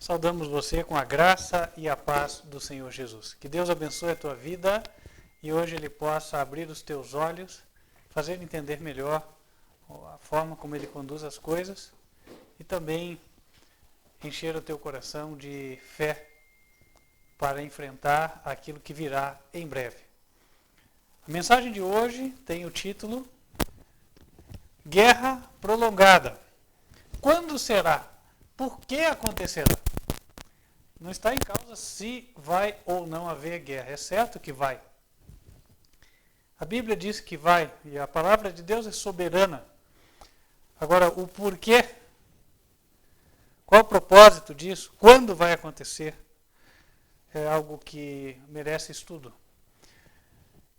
Saudamos você com a graça e a paz do Senhor Jesus. Que Deus abençoe a tua vida e hoje Ele possa abrir os teus olhos, fazer entender melhor a forma como Ele conduz as coisas e também encher o teu coração de fé para enfrentar aquilo que virá em breve. A mensagem de hoje tem o título Guerra Prolongada. Quando será? Por que acontecerá? Não está em causa se vai ou não haver guerra. É certo que vai. A Bíblia diz que vai, e a palavra de Deus é soberana. Agora, o porquê, qual o propósito disso, quando vai acontecer, é algo que merece estudo.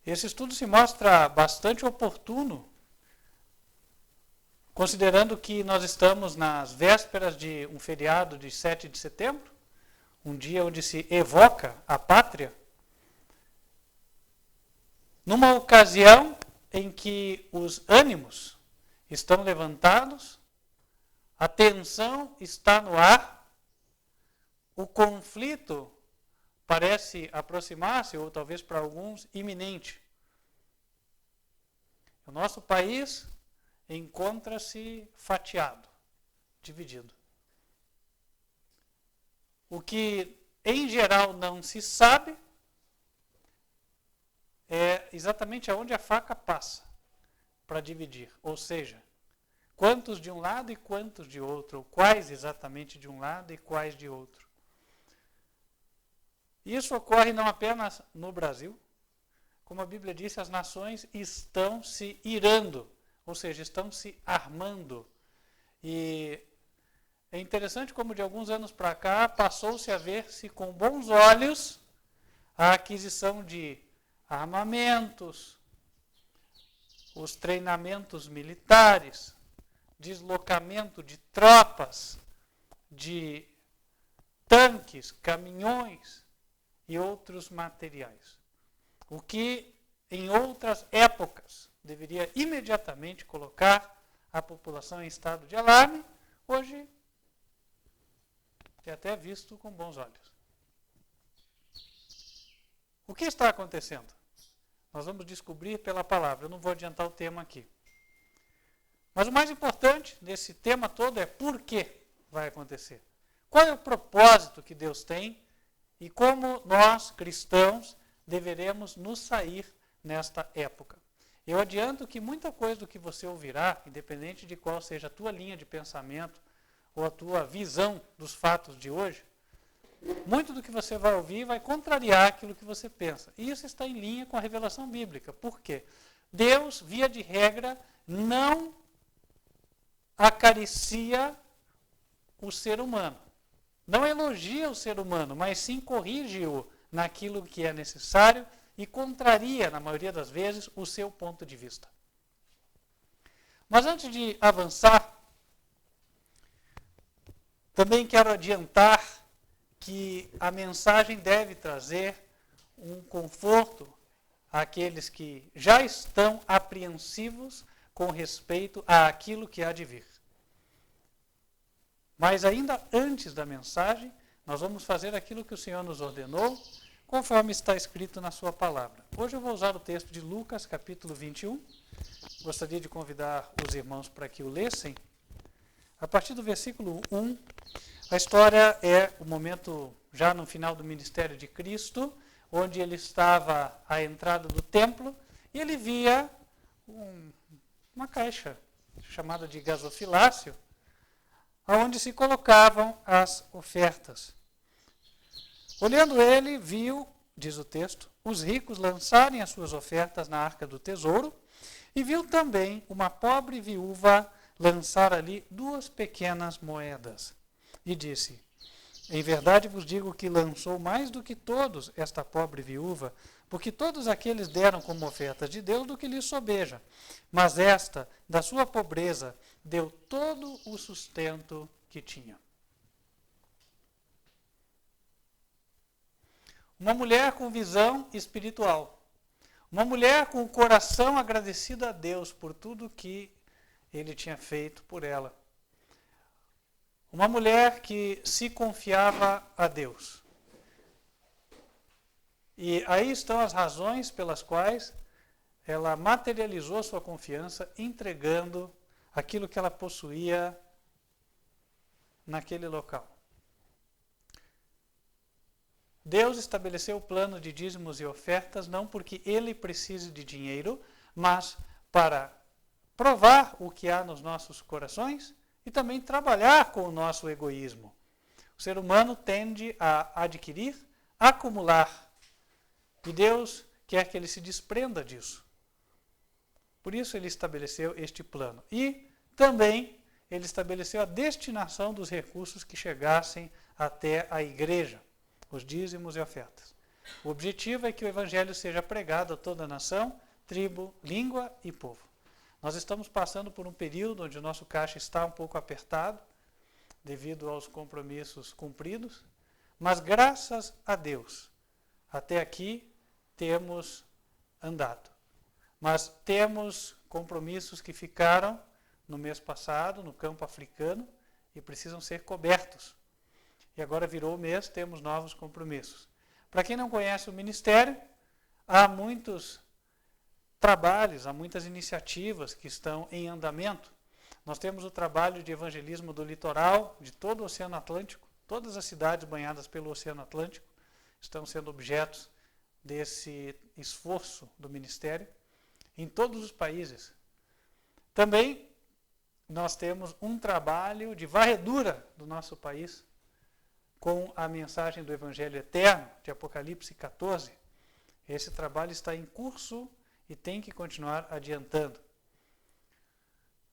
Esse estudo se mostra bastante oportuno, considerando que nós estamos nas vésperas de um feriado de 7 de setembro, um dia onde se evoca a pátria, numa ocasião em que os ânimos estão levantados, a tensão está no ar, o conflito parece aproximar-se, ou talvez para alguns, iminente. O nosso país encontra-se fatiado, dividido. O que, em geral, não se sabe é exatamente aonde a faca passa para dividir. Ou seja, quantos de um lado e quantos de outro, ou quais exatamente de um lado e quais de outro. Isso ocorre não apenas no Brasil, como a Bíblia disse, as nações estão se irando, ou seja, estão se armando. E é interessante como de alguns anos para cá passou-se a ver-se com bons olhos a aquisição de armamentos, os treinamentos militares, deslocamento de tropas, de tanques, caminhões e outros materiais. O que em outras épocas deveria imediatamente colocar a população em estado de alarme, hoje é até visto com bons olhos. O que está acontecendo? Nós vamos descobrir pela palavra. Eu não vou adiantar o tema aqui. Mas o mais importante desse tema todo é por que vai acontecer. Qual é o propósito que Deus tem e como nós, cristãos, deveremos nos sair nesta época. Eu adianto que muita coisa do que você ouvirá, independente de qual seja a tua linha de pensamento ou a tua visão dos fatos de hoje, muito do que você vai ouvir vai contrariar aquilo que você pensa. E isso está em linha com a revelação bíblica. Por quê? Deus, via de regra, não acaricia o ser humano. Não elogia o ser humano, mas sim corrige-o naquilo que é necessário e contraria, na maioria das vezes, o seu ponto de vista. Mas antes de avançar, também quero adiantar que a mensagem deve trazer um conforto àqueles que já estão apreensivos com respeito àquilo que há de vir. Mas ainda antes da mensagem, nós vamos fazer aquilo que o Senhor nos ordenou, conforme está escrito na sua palavra. Hoje eu vou usar o texto de Lucas, capítulo 21. Gostaria de convidar os irmãos para que o lessem. A partir do versículo 1, a história é o momento já no final do ministério de Cristo, onde ele estava à entrada do templo e ele via uma caixa chamada de gasofilácio, onde se colocavam as ofertas. Olhando ele, viu, diz o texto, os ricos lançarem as suas ofertas na arca do tesouro e viu também uma pobre viúva lançar ali 2 pequenas moedas. E disse, em verdade vos digo que lançou mais do que todos esta pobre viúva, porque todos aqueles deram como oferta de Deus do que lhes sobeja. Mas esta, da sua pobreza, deu todo o sustento que tinha. Uma mulher com visão espiritual. Uma mulher com o coração agradecido a Deus por tudo que ele tinha feito por ela. Uma mulher que se confiava a Deus. E aí estão as razões pelas quais ela materializou sua confiança entregando aquilo que ela possuía naquele local. Deus estabeleceu o plano de dízimos e ofertas não porque ele precise de dinheiro, mas para provar o que há nos nossos corações e também trabalhar com o nosso egoísmo. O ser humano tende a adquirir, acumular, e Deus quer que ele se desprenda disso. Por isso ele estabeleceu este plano. E também ele estabeleceu a destinação dos recursos que chegassem até a igreja, os dízimos e ofertas. O objetivo é que o evangelho seja pregado a toda a nação, tribo, língua e povo. Nós estamos passando por um período onde o nosso caixa está um pouco apertado, devido aos compromissos cumpridos, mas graças a Deus, até aqui temos andado. Mas temos compromissos que ficaram no mês passado, no campo africano, e precisam ser cobertos. E agora virou o mês, temos novos compromissos. Para quem não conhece o ministério, há muitos trabalhos, há muitas iniciativas que estão em andamento. Nós temos o trabalho de evangelismo do litoral, de todo o Oceano Atlântico. Todas as cidades banhadas pelo Oceano Atlântico estão sendo objetos desse esforço do ministério, em todos os países. Também nós temos um trabalho de varredura do nosso país, com a mensagem do Evangelho Eterno, de Apocalipse 14. Esse trabalho está em curso e tem que continuar adiantando.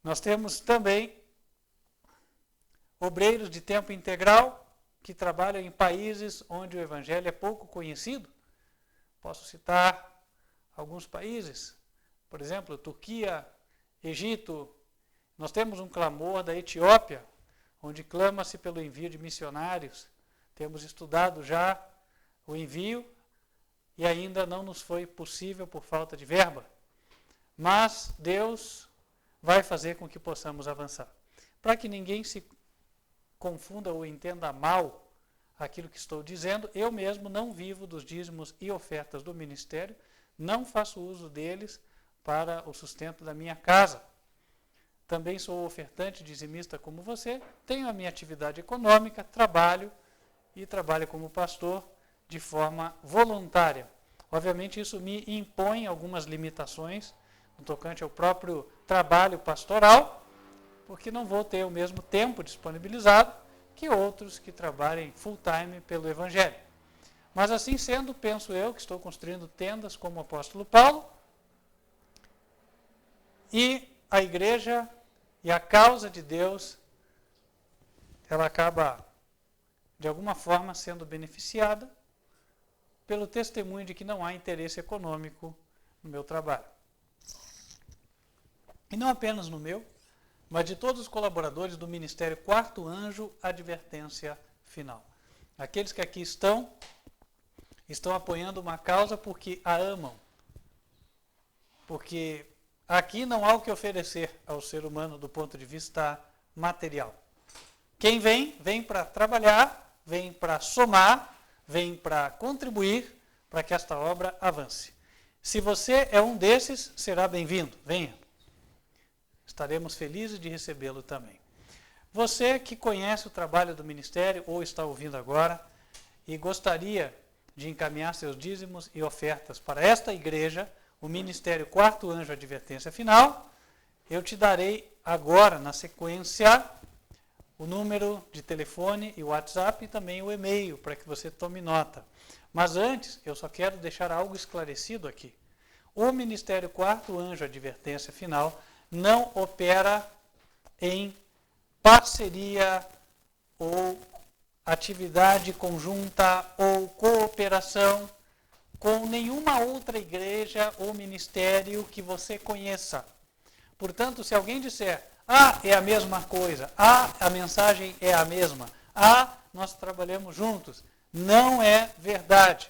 Nós temos também obreiros de tempo integral que trabalham em países onde o Evangelho é pouco conhecido. Posso citar alguns países, por exemplo, Turquia, Egito. Nós temos um clamor da Etiópia, onde clama-se pelo envio de missionários. Temos estudado já o envio e ainda não nos foi possível por falta de verba. Mas Deus vai fazer com que possamos avançar. Para que ninguém se confunda ou entenda mal aquilo que estou dizendo, eu mesmo não vivo dos dízimos e ofertas do ministério, não faço uso deles para o sustento da minha casa. Também sou ofertante dizimista como você, tenho a minha atividade econômica, trabalho como pastor de forma voluntária. Obviamente isso me impõe algumas limitações no tocante ao próprio trabalho pastoral, porque não vou ter o mesmo tempo disponibilizado que outros que trabalhem full time pelo Evangelho. Mas assim sendo, penso eu que estou construindo tendas como o apóstolo Paulo, e a igreja e a causa de Deus, ela acaba de alguma forma sendo beneficiada pelo testemunho de que não há interesse econômico no meu trabalho. E não apenas no meu, mas de todos os colaboradores do Ministério Quarto Anjo, advertência final. Aqueles que aqui estão apoiando uma causa porque a amam. Porque aqui não há o que oferecer ao ser humano do ponto de vista material. Quem vem para trabalhar, vem para somar, vem para contribuir para que esta obra avance. Se você é um desses, será bem-vindo. Venha. Estaremos felizes de recebê-lo também. Você que conhece o trabalho do ministério ou está ouvindo agora e gostaria de encaminhar seus dízimos e ofertas para esta igreja, o Ministério Quarto Anjo Advertência Final, eu te darei agora, na sequência, o número de telefone e o WhatsApp e também o e-mail, para que você tome nota. Mas antes, eu só quero deixar algo esclarecido aqui. O Ministério Quarto Anjo Advertência Final não opera em parceria ou atividade conjunta ou cooperação com nenhuma outra igreja ou ministério que você conheça. Portanto, se alguém disser, é a mesma coisa, a mensagem é a mesma, nós trabalhamos juntos, não é verdade.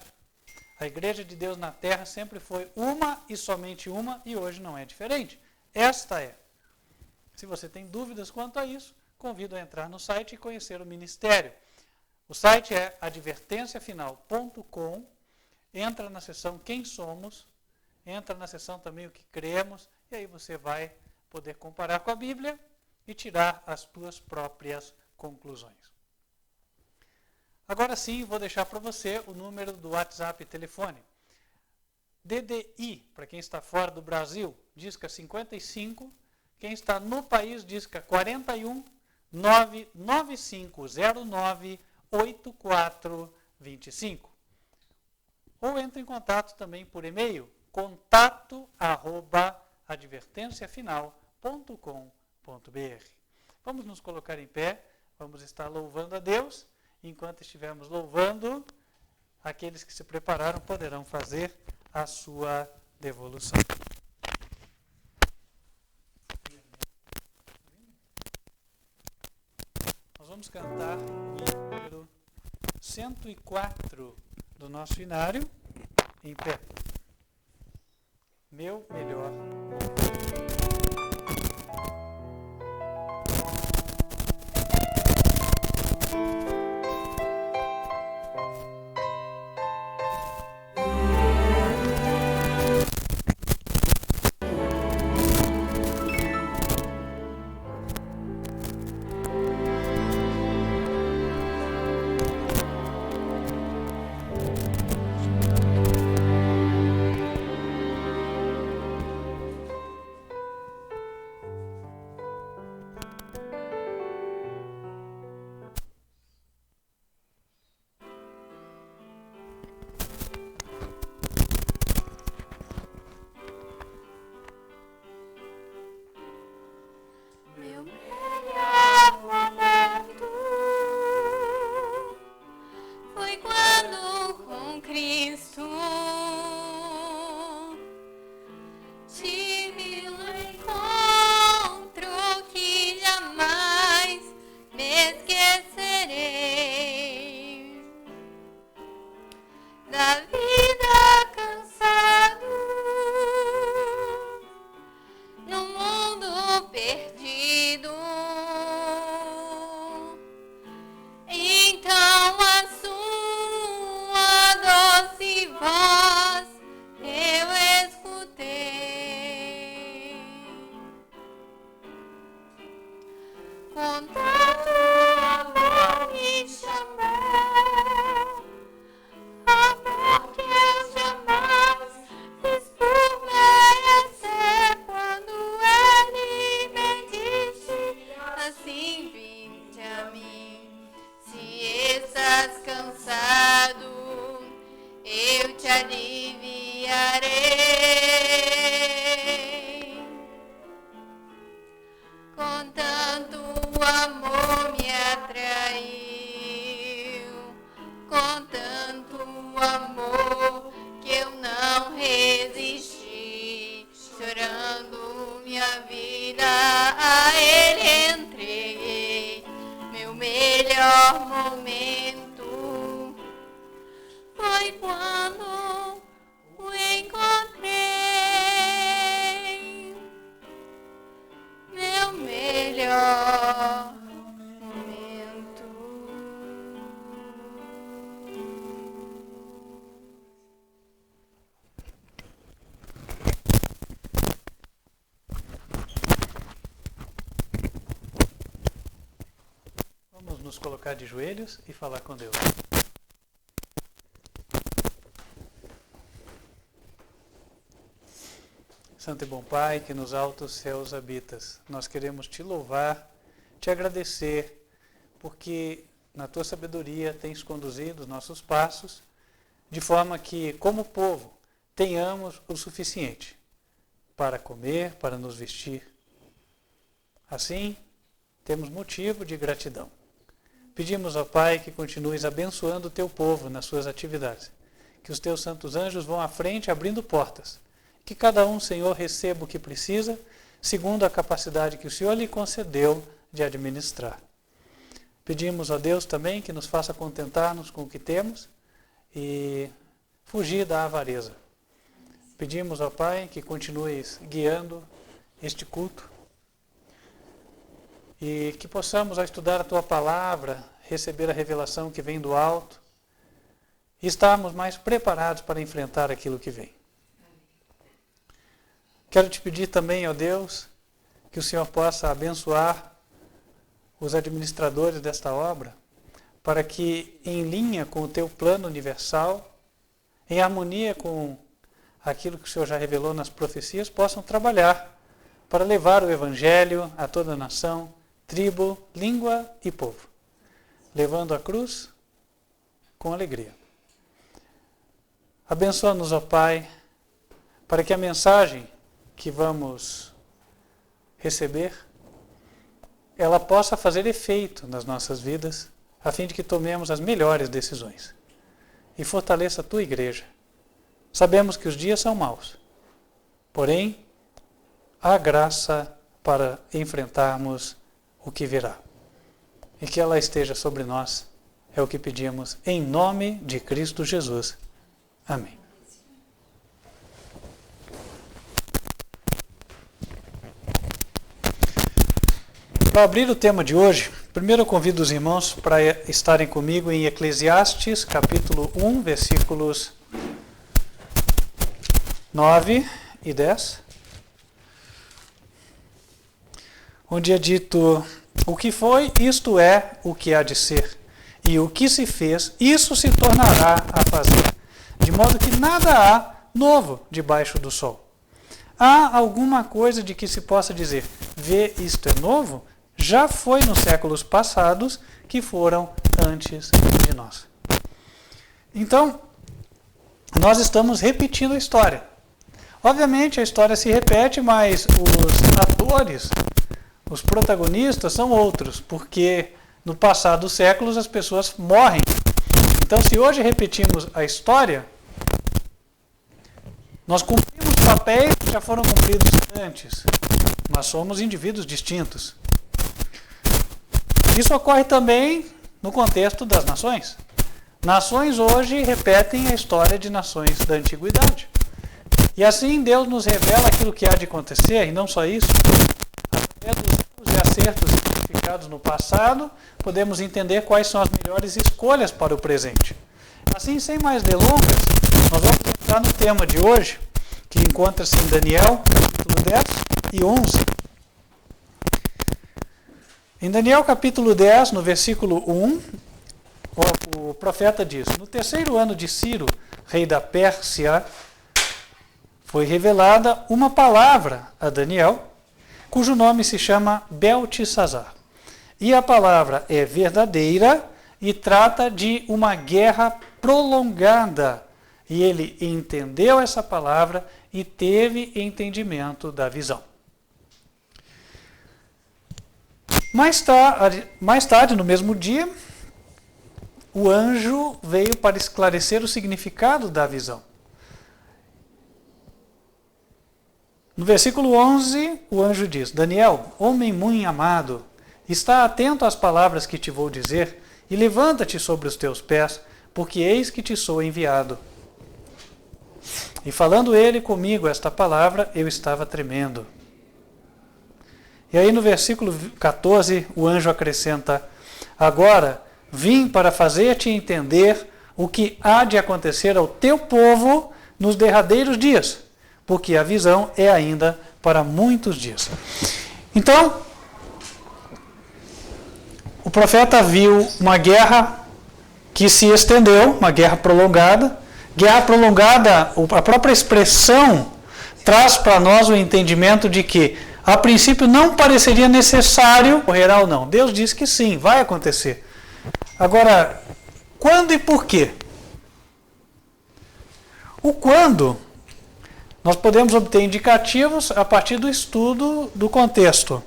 A Igreja de Deus na Terra sempre foi uma e somente uma, e hoje não é diferente. Esta é. Se você tem dúvidas quanto a isso, convido a entrar no site e conhecer o ministério. O site é advertenciafinal.com. Entra na seção Quem Somos, entra na seção também O que Cremos, e aí você vai poder comparar com a Bíblia e tirar as tuas próprias conclusões. Agora sim, vou deixar para você o número do WhatsApp e telefone. DDI, para quem está fora do Brasil, disca 55. Quem está no país, disca 41 99509 8425. Ou entre em contato também por e-mail, contato@advertenciafinal.com.br. Vamos nos colocar em pé, vamos estar louvando a Deus. Enquanto estivermos louvando, aqueles que se prepararam poderão fazer a sua devolução. Nós vamos cantar o número 104 do nosso inário, em pé. Meu melhor momento. Nos colocar de joelhos e falar com Deus. Santo e bom Pai, que nos altos céus habitas, nós queremos te louvar, te agradecer, porque na tua sabedoria tens conduzido os nossos passos, de forma que, como povo, tenhamos o suficiente para comer, para nos vestir. Assim, temos motivo de gratidão. Pedimos ao Pai que continues abençoando o teu povo nas suas atividades, que os teus santos anjos vão à frente abrindo portas, que cada um, Senhor, receba o que precisa, segundo a capacidade que o Senhor lhe concedeu de administrar. Pedimos a Deus também que nos faça contentar-nos com o que temos e fugir da avareza. Pedimos ao Pai que continues guiando este culto, e que possamos, ao estudar a Tua Palavra, receber a revelação que vem do alto e estarmos mais preparados para enfrentar aquilo que vem. Quero te pedir também, ó Deus, que o Senhor possa abençoar os administradores desta obra, para que, em linha com o Teu plano universal, em harmonia com aquilo que o Senhor já revelou nas profecias, possam trabalhar para levar o Evangelho a toda a nação, tribo, língua e povo, levando a cruz com alegria. Abençoa-nos, ó Pai, para que a mensagem que vamos receber, ela possa fazer efeito nas nossas vidas, a fim de que tomemos as melhores decisões. E fortaleça a Tua igreja. Sabemos que os dias são maus, porém, há graça para enfrentarmos o que virá. E que ela esteja sobre nós, é o que pedimos, em nome de Cristo Jesus. Amém. Para abrir o tema de hoje, primeiro eu convido os irmãos para estarem comigo em Eclesiastes, capítulo 1, versículos 9 e 10, onde é dito: o que foi, isto é o que há de ser, e o que se fez, isso se tornará a fazer, de modo que nada há novo debaixo do sol. Há alguma coisa de que se possa dizer, vê, isto é novo? Já foi nos séculos passados que foram antes de nós. Então, nós estamos repetindo a história. Obviamente a história se repete, mas os atores, os protagonistas são outros, porque no passar dos séculos as pessoas morrem. Então, se hoje repetimos a história, nós cumprimos papéis que já foram cumpridos antes, mas somos indivíduos distintos. Isso ocorre também no contexto das nações. Nações hoje repetem a história de nações da antiguidade. E assim Deus nos revela aquilo que há de acontecer, e não só isso. Através dos erros e acertos identificados no passado, podemos entender quais são as melhores escolhas para o presente. Assim, sem mais delongas, nós vamos entrar no tema de hoje, que encontra-se em Daniel, capítulo 10 e 11. Em Daniel capítulo 10, no versículo 1, o profeta diz: no terceiro ano de Ciro, rei da Pérsia, foi revelada uma palavra a Daniel, cujo nome se chama Beltesazar. E a palavra é verdadeira e trata de uma guerra prolongada. E ele entendeu essa palavra e teve entendimento da visão. Mais tarde, no mesmo dia, o anjo veio para esclarecer o significado da visão. No versículo 11, o anjo diz: Daniel, homem muito amado, está atento às palavras que te vou dizer e levanta-te sobre os teus pés, porque eis que te sou enviado. E falando ele comigo esta palavra, eu estava tremendo. E aí no versículo 14, o anjo acrescenta: agora vim para fazer-te entender o que há de acontecer ao teu povo nos derradeiros dias, porque a visão é ainda para muitos dias. Então, o profeta viu uma guerra que se estendeu, uma guerra prolongada. Guerra prolongada, a própria expressão traz para nós o entendimento de que, a princípio, não pareceria necessário ocorrerá ou não. Deus diz que sim, vai acontecer. Agora, quando e por quê? O quando, nós podemos obter indicativos a partir do estudo do contexto.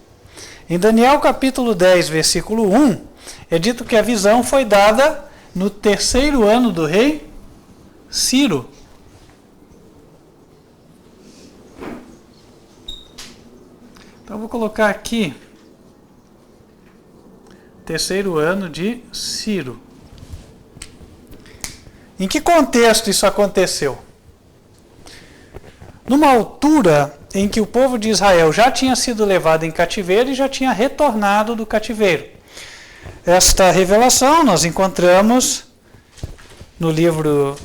Em Daniel capítulo 10, versículo 1, é dito que a visão foi dada no terceiro ano do rei Ciro. Então vou colocar aqui, terceiro ano de Ciro. Em que contexto isso aconteceu? numa altura em que o povo de Israel já tinha sido levado em cativeiro e já tinha retornado do cativeiro. Esta revelação nós encontramos no livro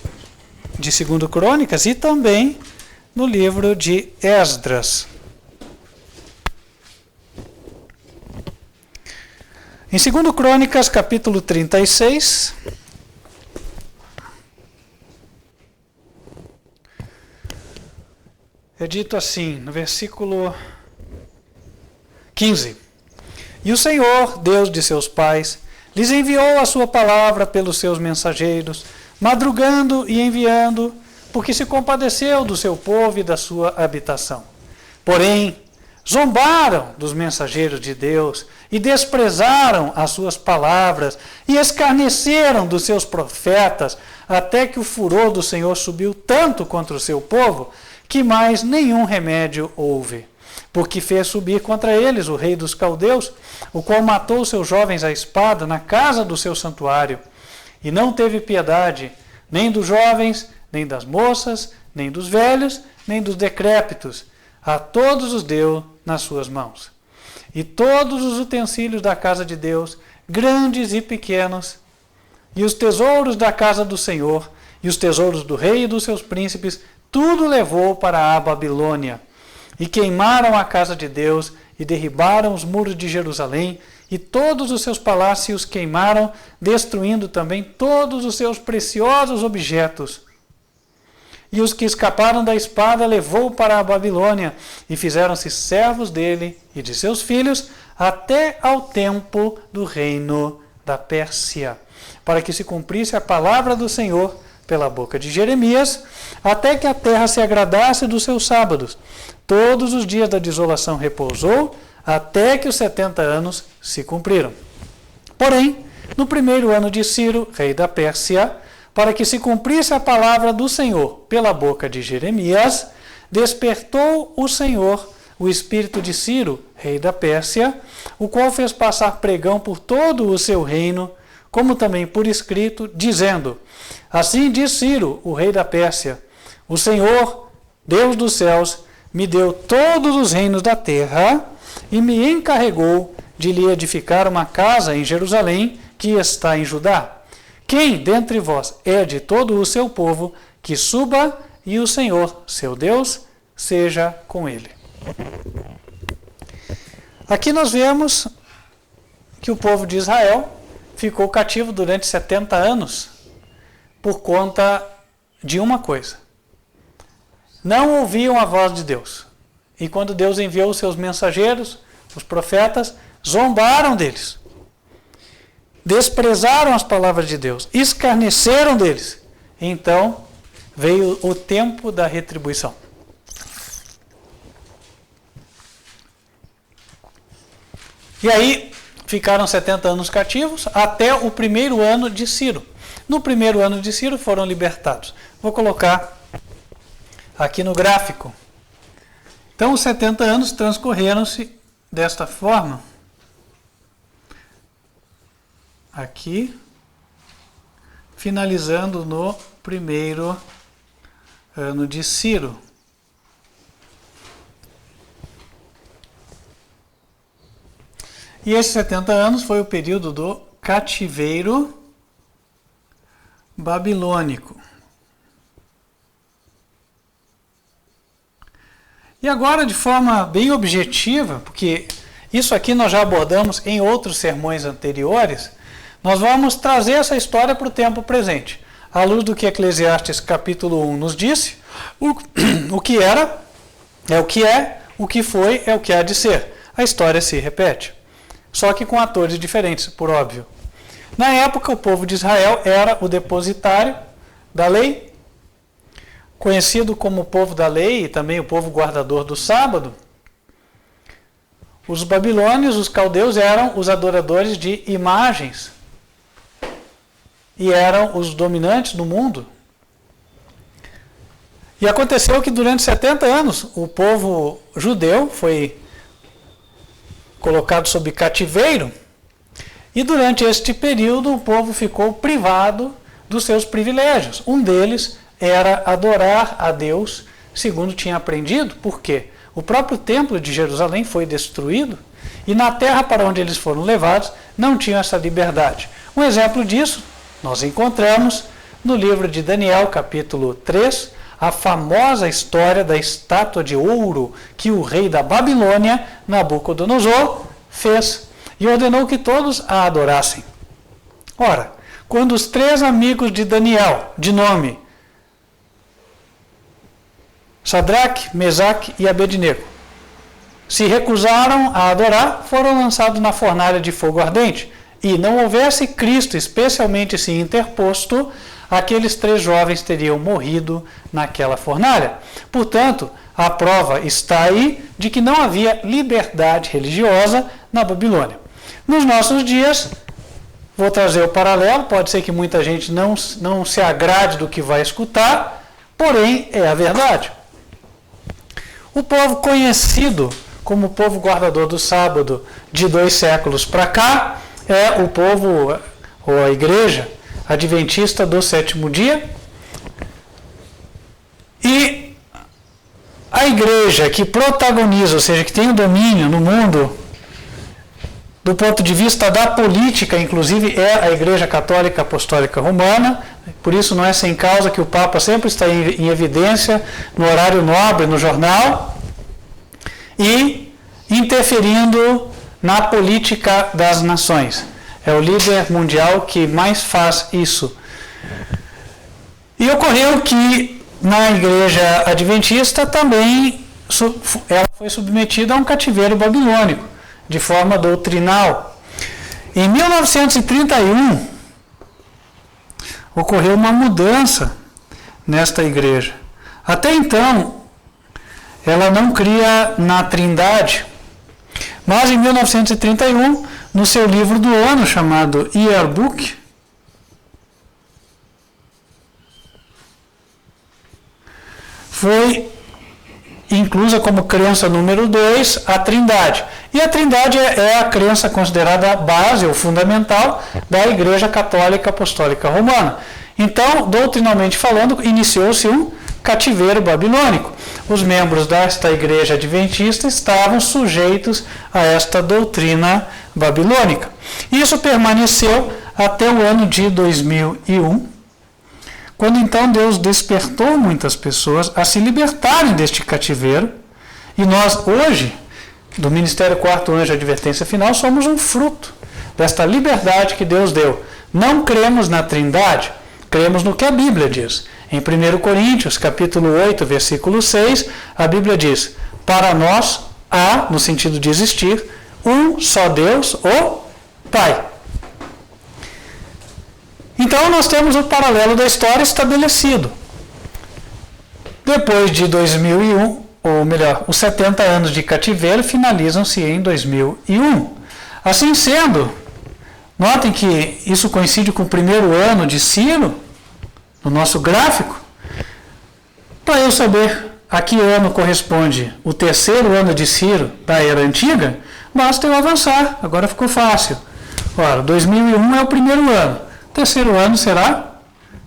de 2 Crônicas e também no livro de Esdras. Em 2 Crônicas, capítulo 36, é dito assim, no versículo 15: E o Senhor, Deus de seus pais, lhes enviou a sua palavra pelos seus mensageiros, madrugando e enviando, porque se compadeceu do seu povo e da sua habitação. Porém, zombaram dos mensageiros de Deus e desprezaram as suas palavras e escarneceram dos seus profetas, até que o furor do Senhor subiu tanto contra o seu povo, que mais nenhum remédio houve. Porque fez subir contra eles o rei dos caldeus, o qual matou seus jovens à espada na casa do seu santuário, e não teve piedade nem dos jovens, nem das moças, nem dos velhos, nem dos decrépitos. A todos os deu nas suas mãos. E todos os utensílios da casa de Deus, grandes e pequenos, e os tesouros da casa do Senhor, e os tesouros do rei e dos seus príncipes, tudo levou para a Babilônia. E queimaram a casa de Deus, e derribaram os muros de Jerusalém, e todos os seus palácios queimaram, destruindo também todos os seus preciosos objetos. E os que escaparam da espada levou para a Babilônia, e fizeram-se servos dele e de seus filhos, até ao tempo do reino da Pérsia, para que se cumprisse a palavra do Senhor pela boca de Jeremias, até que a terra se agradasse dos seus sábados. Todos os dias da desolação repousou, até que os 70 anos se cumpriram. Porém, no primeiro ano de Ciro, rei da Pérsia, para que se cumprisse a palavra do Senhor pela boca de Jeremias, despertou o Senhor o espírito de Ciro, rei da Pérsia, o qual fez passar pregão por todo o seu reino, como também por escrito, dizendo: Assim diz Ciro, o rei da Pérsia: O Senhor, Deus dos céus, me deu todos os reinos da terra e me encarregou de lhe edificar uma casa em Jerusalém, que está em Judá. Quem dentre vós é de todo o seu povo, que suba, e o Senhor, seu Deus, seja com ele. Aqui nós vemos que o povo de Israel ficou cativo durante 70 anos por conta de uma coisa: não ouviam a voz de Deus. E quando Deus enviou os seus mensageiros, os profetas, zombaram deles. Desprezaram as palavras de Deus, escarneceram deles. Então veio o tempo da retribuição. E aí ficaram 70 anos cativos até o primeiro ano de Ciro. No primeiro ano de Ciro foram libertados. Vou colocar aqui no gráfico. Então os 70 anos transcorreram-se desta forma. Aqui, finalizando no primeiro ano de Ciro. E esses 70 anos foi o período do cativeiro babilônico. E agora, de forma bem objetiva, porque isso aqui nós já abordamos em outros sermões anteriores, nós vamos trazer essa história para o tempo presente. À luz do que Eclesiastes capítulo 1 nos disse, o que era é o que é, o que foi é o que há de ser. A história se repete, só que com atores diferentes, por óbvio. Na época, o povo de Israel era o depositário da lei, conhecido como o povo da lei e também o povo guardador do sábado. Os babilônios, os caldeus, eram os adoradores de imagens e eram os dominantes do mundo. E aconteceu que durante 70 anos o povo judeu foi colocado sob cativeiro, e durante este período o povo ficou privado dos seus privilégios. Um deles era adorar a Deus segundo tinha aprendido. Por quê? O próprio templo de Jerusalém foi destruído e na terra para onde eles foram levados não tinham essa liberdade. Um exemplo disso nós encontramos no livro de Daniel, capítulo 3, a famosa história da estátua de ouro que o rei da Babilônia, Nabucodonosor, fez e ordenou que todos a adorassem. Ora, quando os 3 amigos de Daniel, de nome Sadraque, Mesaque e Abednego, se recusaram a adorar, foram lançados na fornalha de fogo ardente. E não houvesse Cristo especialmente se interposto, aqueles 3 jovens teriam morrido naquela fornalha. Portanto, a prova está aí de que não havia liberdade religiosa na Babilônia. Nos nossos dias, vou trazer o paralelo, pode ser que muita gente não se agrade do que vai escutar, porém é a verdade. O povo conhecido como o povo guardador do sábado de 2 séculos para cá é o povo, ou a igreja adventista do 7º dia. E a igreja que protagoniza, ou seja, que tem o domínio no mundo, do ponto de vista da política, inclusive, é a Igreja Católica Apostólica Romana. Por isso não é sem causa que o Papa sempre está em evidência no horário nobre, no jornal, e interferindo na política das nações. É o líder mundial que mais faz isso. E ocorreu que na Igreja Adventista também ela foi submetida a um cativeiro babilônico, de forma doutrinal. Em 1931, ocorreu uma mudança nesta igreja. Até então, ela não cria na Trindade, mas em 1931, no seu livro do ano, chamado Yearbook, foi inclusa como crença número 2 a Trindade. E a Trindade é a crença considerada base ou fundamental da Igreja Católica Apostólica Romana. Então, doutrinalmente falando, iniciou-se um cativeiro babilônico. Os membros desta igreja adventista estavam sujeitos a esta doutrina babilônica. Isso permaneceu até o ano de 2001, quando então Deus despertou muitas pessoas a se libertarem deste cativeiro. E nós, hoje, do Ministério Quarto Anjo Advertência Final, somos um fruto desta liberdade que Deus deu. Não cremos na Trindade, cremos no que a Bíblia diz. Em 1 Coríntios, capítulo 8, versículo 6, a Bíblia diz: para nós há, no sentido de existir, um só Deus, o Pai. Então nós temos o paralelo da história estabelecido. Depois de 2001, ou melhor, os 70 anos de cativeiro finalizam-se em 2001. Assim sendo, notem que isso coincide com o primeiro ano de Ciro, no nosso gráfico. Para eu saber a que ano corresponde o terceiro ano de Ciro da Era Antiga, basta eu avançar, agora ficou fácil. Ora, 2001 é o primeiro ano, o terceiro ano será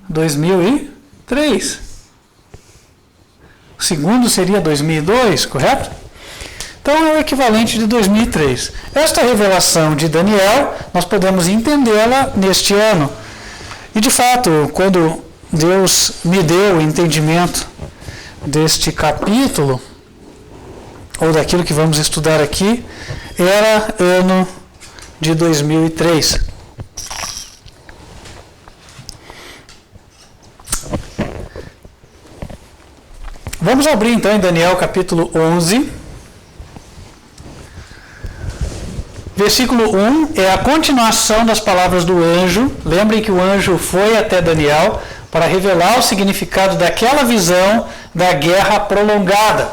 2003. O segundo seria 2002, correto? Então é o equivalente de 2003. Esta revelação de Daniel, nós podemos entendê-la neste ano. E de fato, quando Deus me deu o entendimento deste capítulo, ou daquilo que vamos estudar aqui, era ano de 2003. Vamos abrir então em Daniel capítulo 11. Versículo 1 é a continuação das palavras do anjo. Lembrem que o anjo foi até Daniel para revelar o significado daquela visão da guerra prolongada.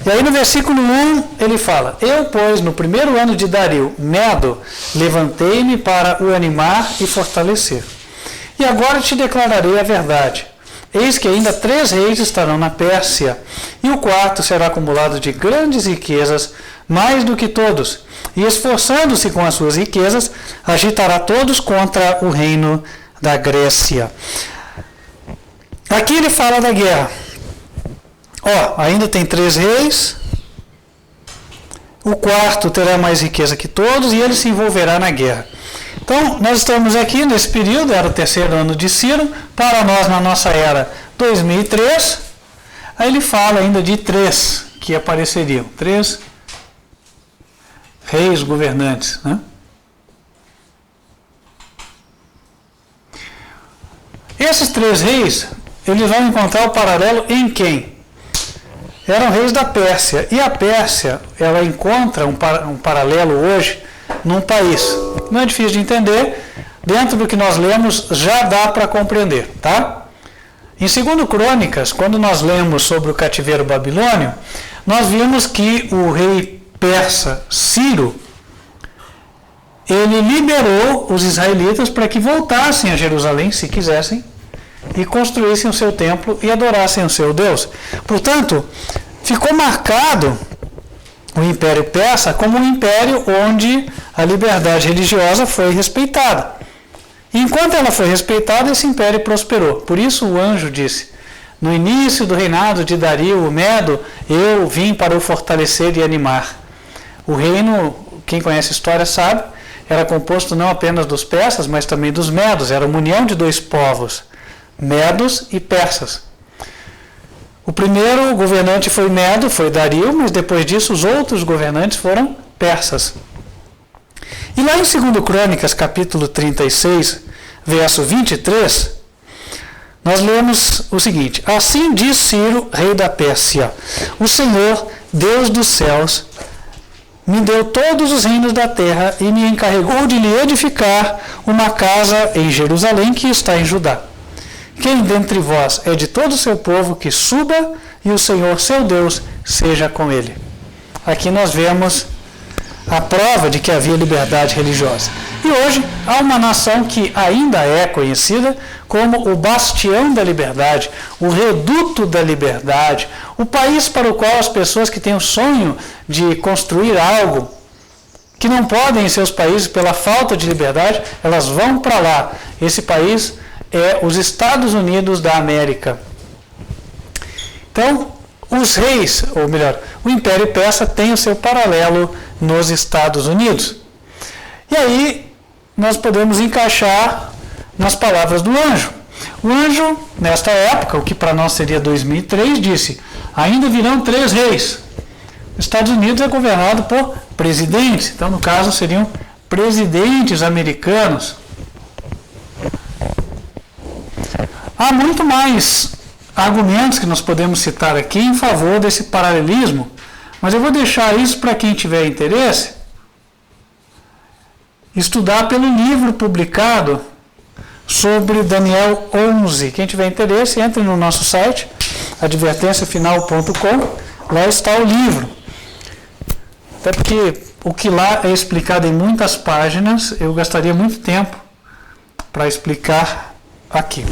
E aí no versículo 1 ele fala: eu, pois, no primeiro ano de Dario, Medo, levantei-me para o animar e fortalecer. E agora te declararei a verdade. Eis que ainda 3 reis estarão na Pérsia, e o quarto será acumulado de grandes riquezas, mais do que todos, e esforçando-se com as suas riquezas, agitará todos contra o reino da Grécia. Aqui ele fala da guerra. Ainda tem 3 reis. O quarto terá mais riqueza que todos e ele se envolverá na guerra. Então, nós estamos aqui nesse período, era o 3º ano de Ciro, para nós na nossa era 2003. Aí ele fala ainda de 3 que apareceriam, 3 reis governantes, né? Esses 3 reis, eles vão encontrar o paralelo em quem? Eram reis da Pérsia. E a Pérsia, ela encontra um paralelo hoje num país. Não é difícil de entender. Dentro do que nós lemos, já dá para compreender, tá? Em 2 Crônicas, quando nós lemos sobre o cativeiro babilônio, nós vimos que o rei persa Ciro, ele liberou os israelitas para que voltassem a Jerusalém, se quisessem, e construíssem o seu templo e adorassem o seu Deus. Portanto, ficou marcado o Império Persa como um império onde a liberdade religiosa foi respeitada. E enquanto ela foi respeitada, esse império prosperou. Por isso o anjo disse: no início do reinado de Dario o Medo, eu vim para o fortalecer e animar. O reino, quem conhece a história sabe, era composto não apenas dos persas, mas também dos medos. Era uma união de 2 povos, medos e persas. O primeiro governante foi Medo, foi Dario, mas depois disso os outros governantes foram persas. E lá em 2 Crônicas, capítulo 36, verso 23, nós lemos o seguinte: assim diz Ciro, rei da Pérsia: o Senhor, Deus dos céus, me deu todos os reinos da terra e me encarregou de lhe edificar uma casa em Jerusalém que está em Judá. Quem dentre vós é de todo o seu povo, que suba, e o Senhor seu Deus seja com ele. Aqui nós vemos a prova de que havia liberdade religiosa. E hoje há uma nação que ainda é conhecida como o bastião da liberdade, o reduto da liberdade, o país para o qual as pessoas que têm o sonho de construir algo, que não podem em seus países pela falta de liberdade, elas vão para lá. Esse país é os Estados Unidos da América. Então, os reis, ou melhor, o Império Persa tem o seu paralelo nos Estados Unidos. E aí, nós podemos encaixar nas palavras do anjo. O anjo, nesta época, o que para nós seria 2003, disse: ainda virão 3 reis. Os Estados Unidos é governado por presidentes, então no caso seriam presidentes americanos. Há muito mais argumentos que nós podemos citar aqui em favor desse paralelismo, mas eu vou deixar isso para quem tiver interesse estudar pelo livro publicado sobre Daniel 11. Quem tiver interesse, entre no nosso site, advertenciafinal.com, lá está o livro. Até porque o que lá é explicado em muitas páginas, eu gastaria muito tempo para explicar aqui.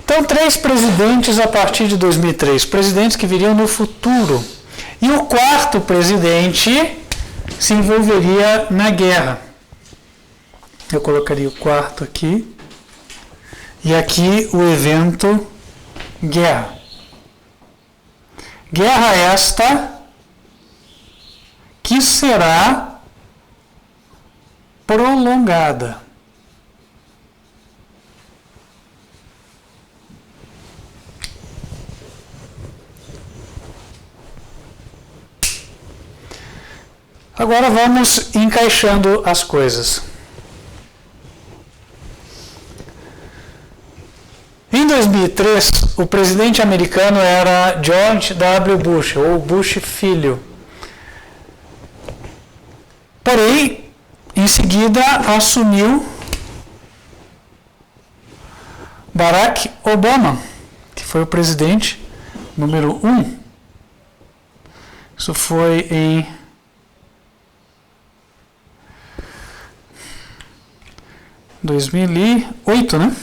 Então, 3 presidentes a partir de 2003, presidentes que viriam no futuro. E o 4º presidente se envolveria na guerra. Eu colocaria o 4º aqui. E aqui o evento guerra. Guerra esta que será prolongada. Agora vamos encaixando as coisas. Em 2003, o presidente americano era George W. Bush, ou Bush filho. Porém, em seguida assumiu Barack Obama, que foi o presidente número 1. Isso foi em 2008, né?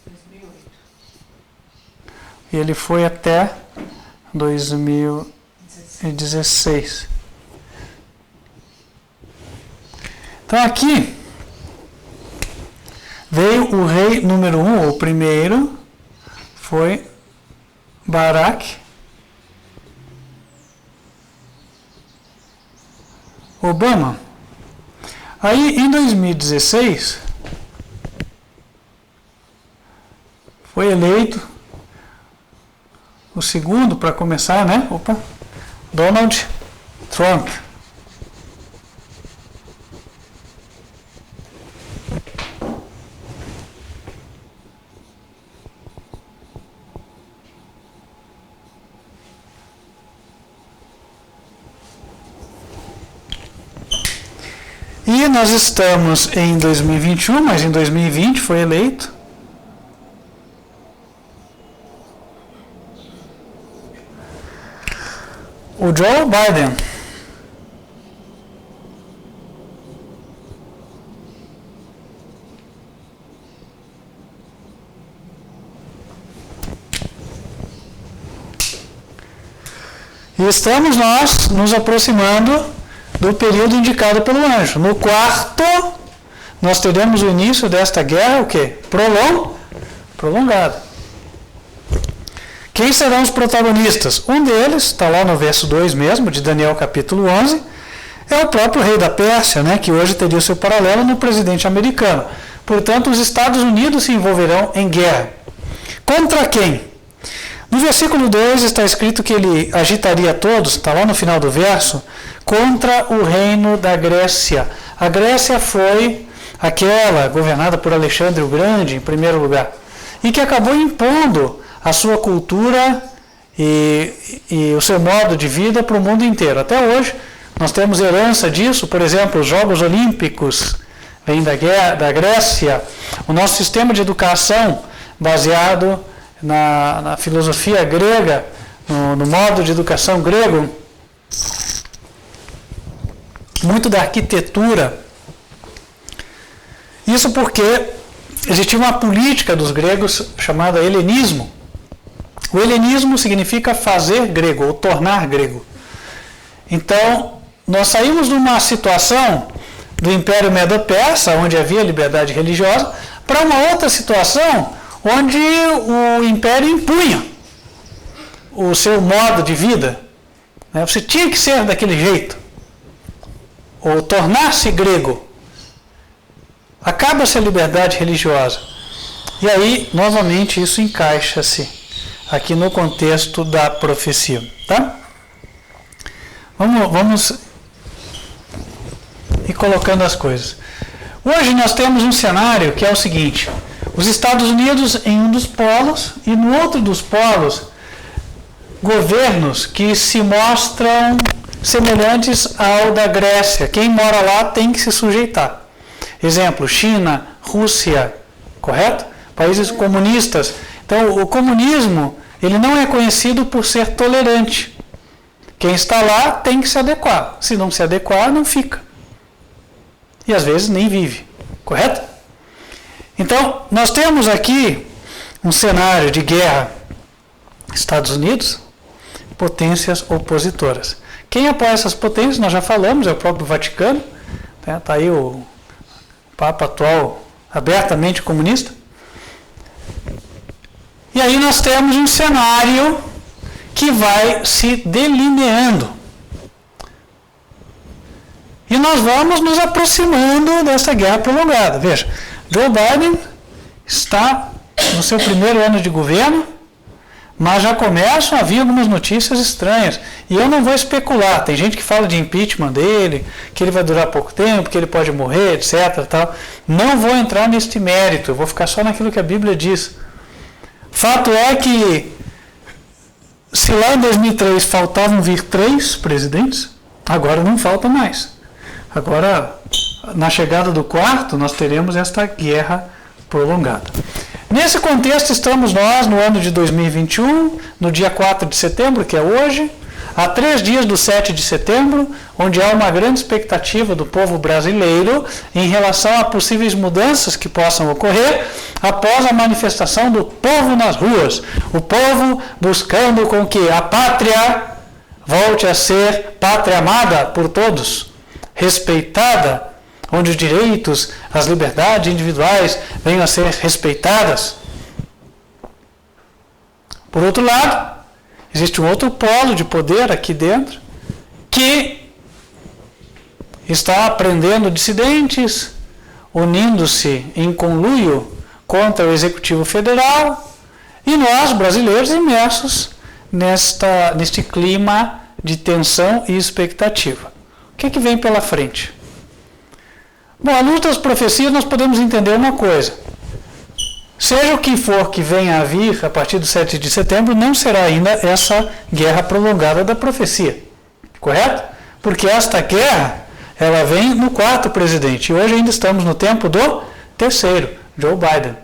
2008. E ele foi até 2016. Então aqui Veio o rei número 1, o primeiro, foi Barack Obama. Aí, em 2016, foi eleito o segundo, para começar, né? Donald Trump. E nós estamos em 2021, mas em 2020 foi eleito o Joe Biden. E estamos nós nos aproximando do período indicado pelo anjo. No quarto, nós teremos o início desta guerra, o quê? Prolongada. Quem serão os protagonistas? Um deles, está lá no verso 2 mesmo, de Daniel capítulo 11, é o próprio rei da Pérsia, né, que hoje teria o seu paralelo no presidente americano. Portanto, os Estados Unidos se envolverão em guerra. Contra quem? No versículo 2 está escrito que ele agitaria todos, está lá no final do verso, contra o reino da Grécia. A Grécia foi aquela governada por Alexandre o Grande, em primeiro lugar, e que acabou impondo a sua cultura e o seu modo de vida para o mundo inteiro. Até hoje, nós temos herança disso, por exemplo, os Jogos Olímpicos vêm da Grécia, o nosso sistema de educação baseado na filosofia grega, no modo de educação grego, muito da arquitetura. Isso porque existia uma política dos gregos chamada helenismo. O helenismo significa fazer grego, ou tornar grego. Então, nós saímos de uma situação do Império Medo-Persa, onde havia liberdade religiosa, para uma outra situação onde o Império impunha o seu modo de vida. Você tinha que ser daquele jeito, ou tornar-se grego. Acaba-se a liberdade religiosa. E aí, novamente, isso encaixa-se aqui no contexto da profecia. Tá? Vamos ir colocando as coisas. Hoje nós temos um cenário que é o seguinte: os Estados Unidos em um dos polos e no outro dos polos, governos que se mostram semelhantes ao da Grécia. Quem mora lá tem que se sujeitar. Exemplo, China, Rússia, correto? Países comunistas. Então, o comunismo, ele não é conhecido por ser tolerante. Quem está lá tem que se adequar. Se não se adequar, não fica. E às vezes nem vive, correto? Então, nós temos aqui um cenário de guerra. Estados Unidos, potências opositoras. Quem apoia essas potências, nós já falamos, é o próprio Vaticano. Está aí o Papa atual abertamente comunista. E aí nós temos um cenário que vai se delineando. E nós vamos nos aproximando dessa guerra prolongada. Veja, Joe Biden está no seu primeiro ano de governo, mas já começam a vir algumas notícias estranhas. E eu não vou especular. Tem gente que fala de impeachment dele, que ele vai durar pouco tempo, que ele pode morrer, etc. Tal. Não vou entrar neste mérito, eu vou ficar só naquilo que a Bíblia diz. Fato é que, se lá em 2003 faltavam vir 3 presidentes, agora não falta mais. Agora, na chegada do quarto, nós teremos esta guerra prolongada. Nesse contexto, estamos nós no ano de 2021, no dia 4 de setembro, que é hoje, a 3 dias do 7 de setembro, onde há uma grande expectativa do povo brasileiro em relação a possíveis mudanças que possam ocorrer após a manifestação do povo nas ruas. O povo buscando com que a pátria volte a ser pátria amada por todos, respeitada, onde os direitos, as liberdades individuais venham a ser respeitadas. Por outro lado, existe um outro polo de poder aqui dentro que está prendendo dissidentes, unindo-se em conluio contra o Executivo Federal, e nós, brasileiros, imersos neste clima de tensão e expectativa. O que é que vem pela frente? Bom, à luz das profecias, nós podemos entender uma coisa. Seja o que for que venha a vir a partir do 7 de setembro, não será ainda essa guerra prolongada da profecia. Correto? Porque esta guerra, ela vem no 4º presidente. E hoje ainda estamos no tempo do 3º, Joe Biden.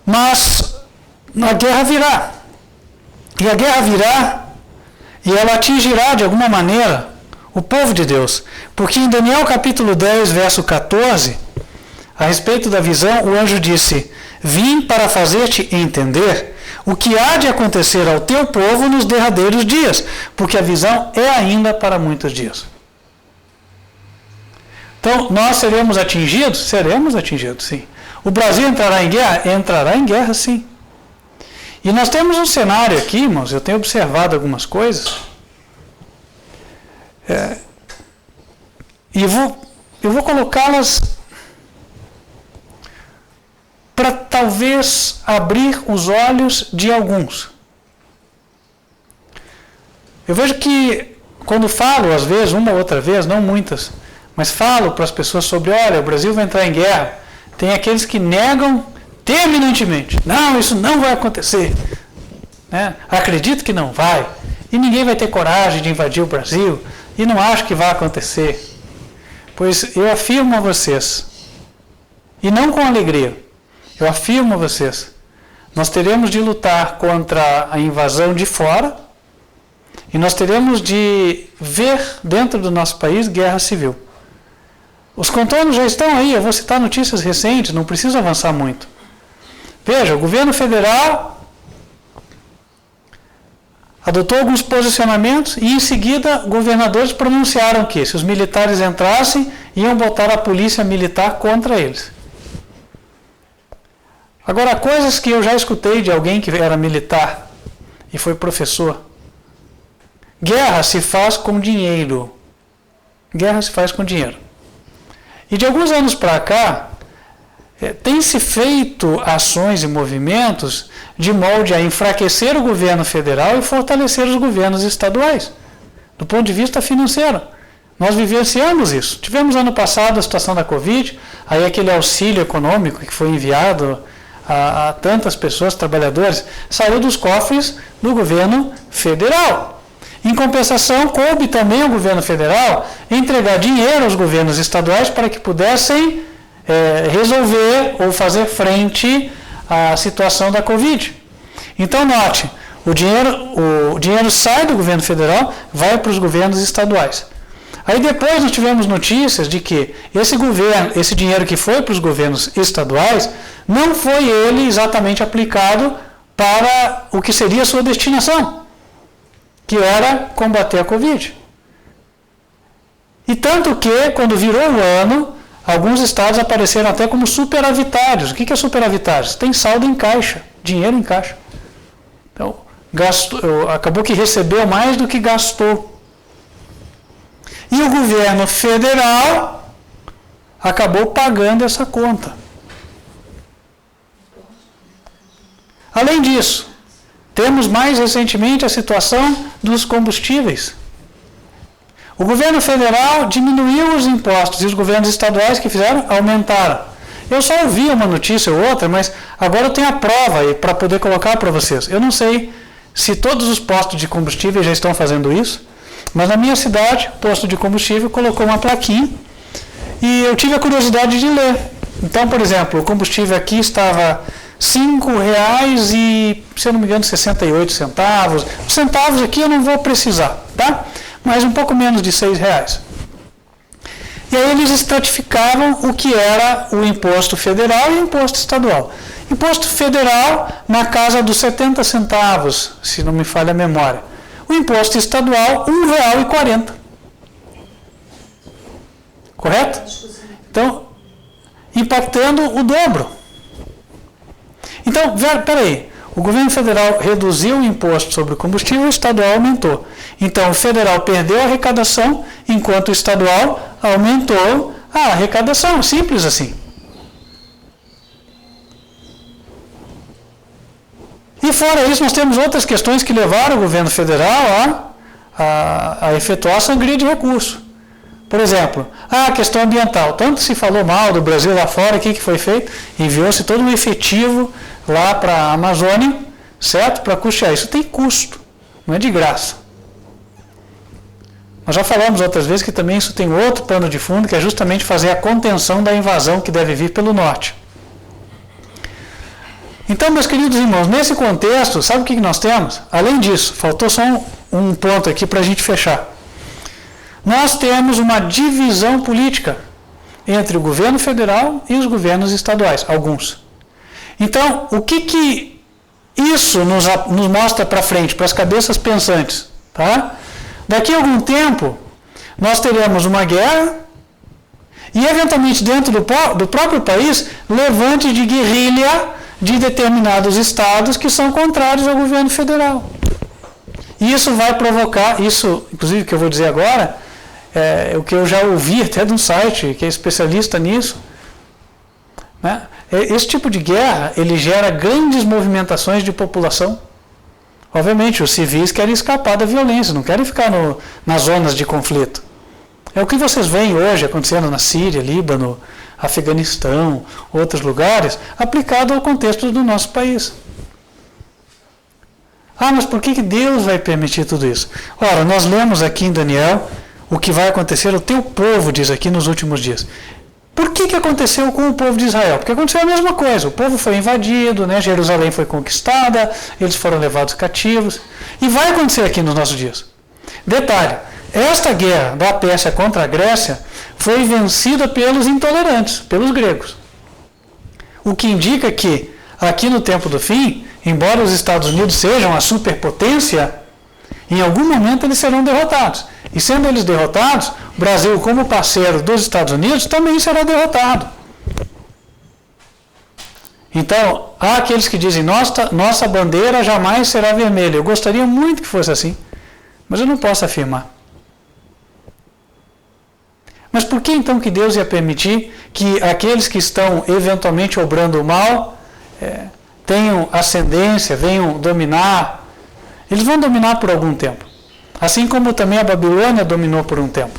Mas a guerra virá. E a guerra virá e ela atingirá de alguma maneira o povo de Deus. Porque em Daniel capítulo 10, verso 14, a respeito da visão, o anjo disse: vim para fazer-te entender o que há de acontecer ao teu povo nos derradeiros dias, porque a visão é ainda para muitos dias. Então, nós seremos atingidos? Seremos atingidos, sim. O Brasil entrará em guerra? Entrará em guerra, sim. E nós temos um cenário aqui, irmãos, eu tenho observado algumas coisas. E eu vou colocá-las para talvez abrir os olhos de alguns. Eu vejo que, quando falo, às vezes, uma ou outra vez, não muitas, mas falo para as pessoas sobre, olha, o Brasil vai entrar em guerra, tem aqueles que negam terminantemente. Não, isso não vai acontecer. Né? Acredito que não vai. E ninguém vai ter coragem de invadir o Brasil. E não acho que vai acontecer. Pois eu afirmo a vocês, e não com alegria, eu afirmo a vocês, nós teremos de lutar contra a invasão de fora, e nós teremos de ver dentro do nosso país guerra civil. Os contornos já estão aí, eu vou citar notícias recentes, não preciso avançar muito. Veja, o governo federal adotou alguns posicionamentos e, em seguida, governadores pronunciaram que, se os militares entrassem, iam botar a polícia militar contra eles. Agora, coisas que eu já escutei de alguém que era militar e foi professor. Guerra se faz com dinheiro. Guerra se faz com dinheiro. E de alguns anos para cá, tem-se feito ações e movimentos de molde a enfraquecer o governo federal e fortalecer os governos estaduais, do ponto de vista financeiro. Nós vivenciamos isso. Tivemos ano passado a situação da Covid, aí aquele auxílio econômico que foi enviado a tantas pessoas, trabalhadores, saiu dos cofres do governo federal. Em compensação, coube também ao governo federal entregar dinheiro aos governos estaduais para que pudessem resolver ou fazer frente à situação da Covid. Então, note, o dinheiro sai do governo federal, vai para os governos estaduais. Aí depois nós tivemos notícias de que esse dinheiro que foi para os governos estaduais, não foi ele exatamente aplicado para o que seria a sua destinação, que era combater a Covid. E tanto que, quando virou o ano, alguns estados apareceram até como superavitários. O que é superavitários? Tem saldo em caixa, dinheiro em caixa. Então, acabou que recebeu mais do que gastou. E o governo federal acabou pagando essa conta. Além disso, temos mais recentemente a situação dos combustíveis. O governo federal diminuiu os impostos e os governos estaduais que fizeram aumentaram. Eu só ouvi uma notícia ou outra, mas agora eu tenho a prova aí para poder colocar para vocês. Eu não sei se todos os postos de combustível já estão fazendo isso, mas na minha cidade, o posto de combustível colocou uma plaquinha e eu tive a curiosidade de ler. Então, por exemplo, o combustível aqui estava R$5 e, se eu não me engano, 68 centavos. Os centavos aqui eu não vou precisar, tá? Mas um pouco menos de R$6. E aí eles estratificavam o que era o imposto federal e o imposto estadual. Imposto federal na casa dos 70 centavos, se não me falha a memória. O imposto estadual, R$1,40. Correto? Então, impactando o dobro. Então, peraí, o governo federal reduziu o imposto sobre o combustível, o estadual aumentou. Então, o federal perdeu a arrecadação, enquanto o estadual aumentou a arrecadação. Simples assim. E fora isso, nós temos outras questões que levaram o governo federal a efetuar a sangria de recursos. Por exemplo, a questão ambiental. Tanto se falou mal do Brasil lá fora, o que foi feito? Enviou-se todo um efetivo lá para a Amazônia, certo? Para custear. Isso tem custo, não é de graça. Nós já falamos outras vezes que também isso tem outro pano de fundo, que é justamente fazer a contenção da invasão que deve vir pelo norte. Então, meus queridos irmãos, nesse contexto, sabe o que nós temos? Além disso, faltou só um ponto aqui para a gente fechar. Nós temos uma divisão política entre o governo federal e os governos estaduais, alguns. Então, o que isso nos mostra para frente, para as cabeças pensantes? Tá? Daqui a algum tempo, nós teremos uma guerra e, eventualmente, dentro do próprio país, levante de guerrilha de determinados estados que são contrários ao governo federal. E isso vai provocar, isso, inclusive, que eu vou dizer agora, é o que eu já ouvi até de um site que é especialista nisso, né? Esse tipo de guerra, ele gera grandes movimentações de população. Obviamente, os civis querem escapar da violência, não querem ficar nas zonas de conflito. É o que vocês veem hoje acontecendo na Síria, Líbano, Afeganistão, outros lugares, aplicado ao contexto do nosso país. Mas por que Deus vai permitir tudo isso? Ora, nós lemos aqui em Daniel o que vai acontecer, o teu povo, diz aqui nos últimos dias. Por que aconteceu com o povo de Israel? Porque aconteceu a mesma coisa, o povo foi invadido, né? Jerusalém foi conquistada, eles foram levados cativos, e vai acontecer aqui nos nossos dias. Detalhe, esta guerra da Pérsia contra a Grécia foi vencida pelos intolerantes, pelos gregos. O que indica que, aqui no tempo do fim, embora os Estados Unidos sejam a superpotência, em algum momento eles serão derrotados. E sendo eles derrotados, o Brasil, como parceiro dos Estados Unidos, também será derrotado. Então, há aqueles que dizem, nossa bandeira jamais será vermelha. Eu gostaria muito que fosse assim, mas eu não posso afirmar. Mas por que então que Deus ia permitir que aqueles que estão eventualmente obrando o mal tenham ascendência, venham dominar? Eles vão dominar por algum tempo. Assim como também a Babilônia dominou por um tempo.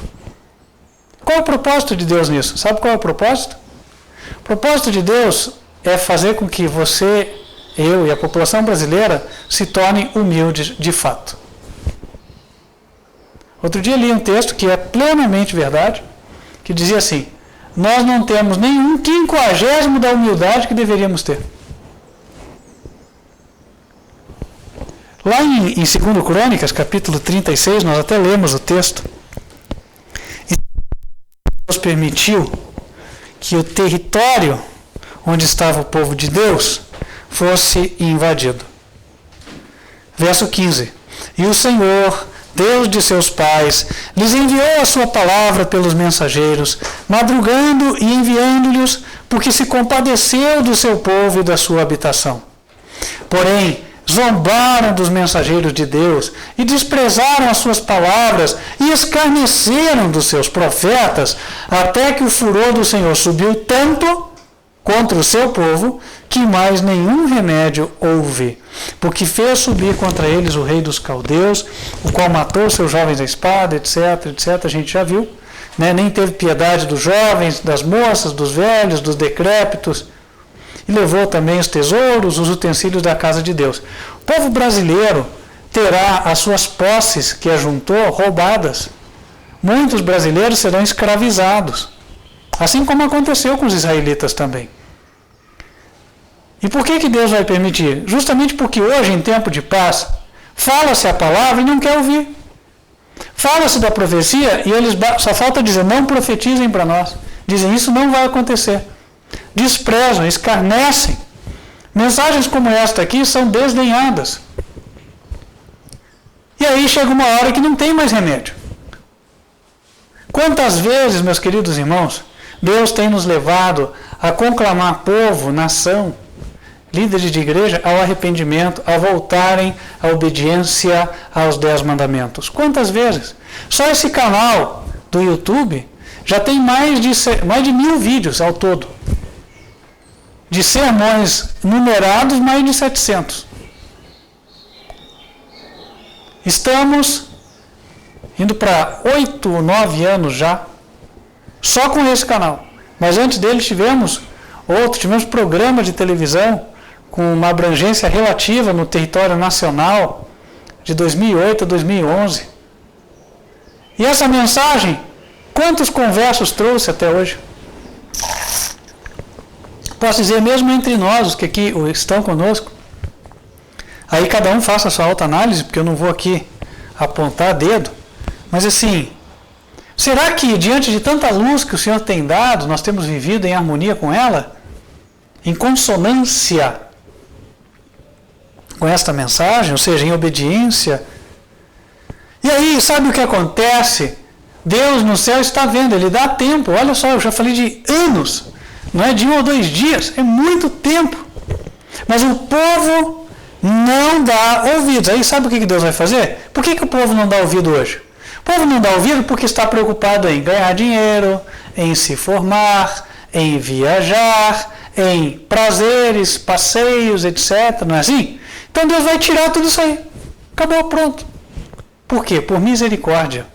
Qual é o propósito de Deus nisso? Sabe qual é o propósito? O propósito de Deus é fazer com que você, eu e a população brasileira se tornem humildes de fato. Outro dia li um texto que é plenamente verdade, que dizia assim, nós não temos nenhum 50º da humildade que deveríamos ter. Lá em 2 Crônicas, capítulo 36, nós até lemos o texto. E Deus permitiu que o território onde estava o povo de Deus fosse invadido. Verso 15. E o Senhor, Deus de seus pais, lhes enviou a sua palavra pelos mensageiros, madrugando e enviando-lhes, porque se compadeceu do seu povo e da sua habitação. Porém, zombaram dos mensageiros de Deus e desprezaram as suas palavras e escarneceram dos seus profetas, até que o furor do Senhor subiu tanto contra o seu povo, que mais nenhum remédio houve, porque fez subir contra eles o rei dos caldeus, o qual matou seus jovens à espada, etc, etc, a gente já viu, né? Nem teve piedade dos jovens, das moças, dos velhos, dos decrépitos, e levou também os tesouros, os utensílios da casa de Deus. O povo brasileiro terá as suas posses que ajuntou roubadas. Muitos brasileiros serão escravizados, assim como aconteceu com os israelitas também. E por que Deus vai permitir? Justamente porque hoje, em tempo de paz, fala-se a palavra e não quer ouvir. Fala-se da profecia e eles só falta dizer, não profetizem para nós. Dizem, isso não vai acontecer. Desprezam, escarnecem. Mensagens como esta aqui são desdenhadas. E aí chega uma hora que não tem mais remédio. Quantas vezes, meus queridos irmãos, Deus tem nos levado a conclamar povo, nação, líderes de igreja ao arrependimento, a voltarem à obediência aos 10 mandamentos. Quantas vezes? Só esse canal do YouTube já tem mais de 1.000 vídeos ao todo. De sermões numerados, mais de 700. Estamos indo para 8 ou 9 anos já, só com esse canal. Mas antes dele tivemos programa de televisão com uma abrangência relativa no território nacional, de 2008 a 2011. E essa mensagem, quantos conversos trouxe até hoje? Posso dizer, mesmo entre nós, os que aqui estão conosco, aí cada um faça a sua autoanálise, porque eu não vou aqui apontar dedo, mas assim, será que diante de tanta luz que o Senhor tem dado, nós temos vivido em harmonia com ela? Em consonância com esta mensagem, ou seja, em obediência? E aí, sabe o que acontece? Deus no céu está vendo, Ele dá tempo. Olha só, eu já falei de anos, não é de 1 ou 2 dias, é muito tempo. Mas o povo não dá ouvidos. Aí sabe o que Deus vai fazer? Por que o povo não dá ouvido hoje? O povo não dá ouvido porque está preocupado em ganhar dinheiro, em se formar, em viajar, em prazeres, passeios, etc. Não é assim? Então Deus vai tirar tudo isso aí. Acabou, pronto. Por quê? Por misericórdia.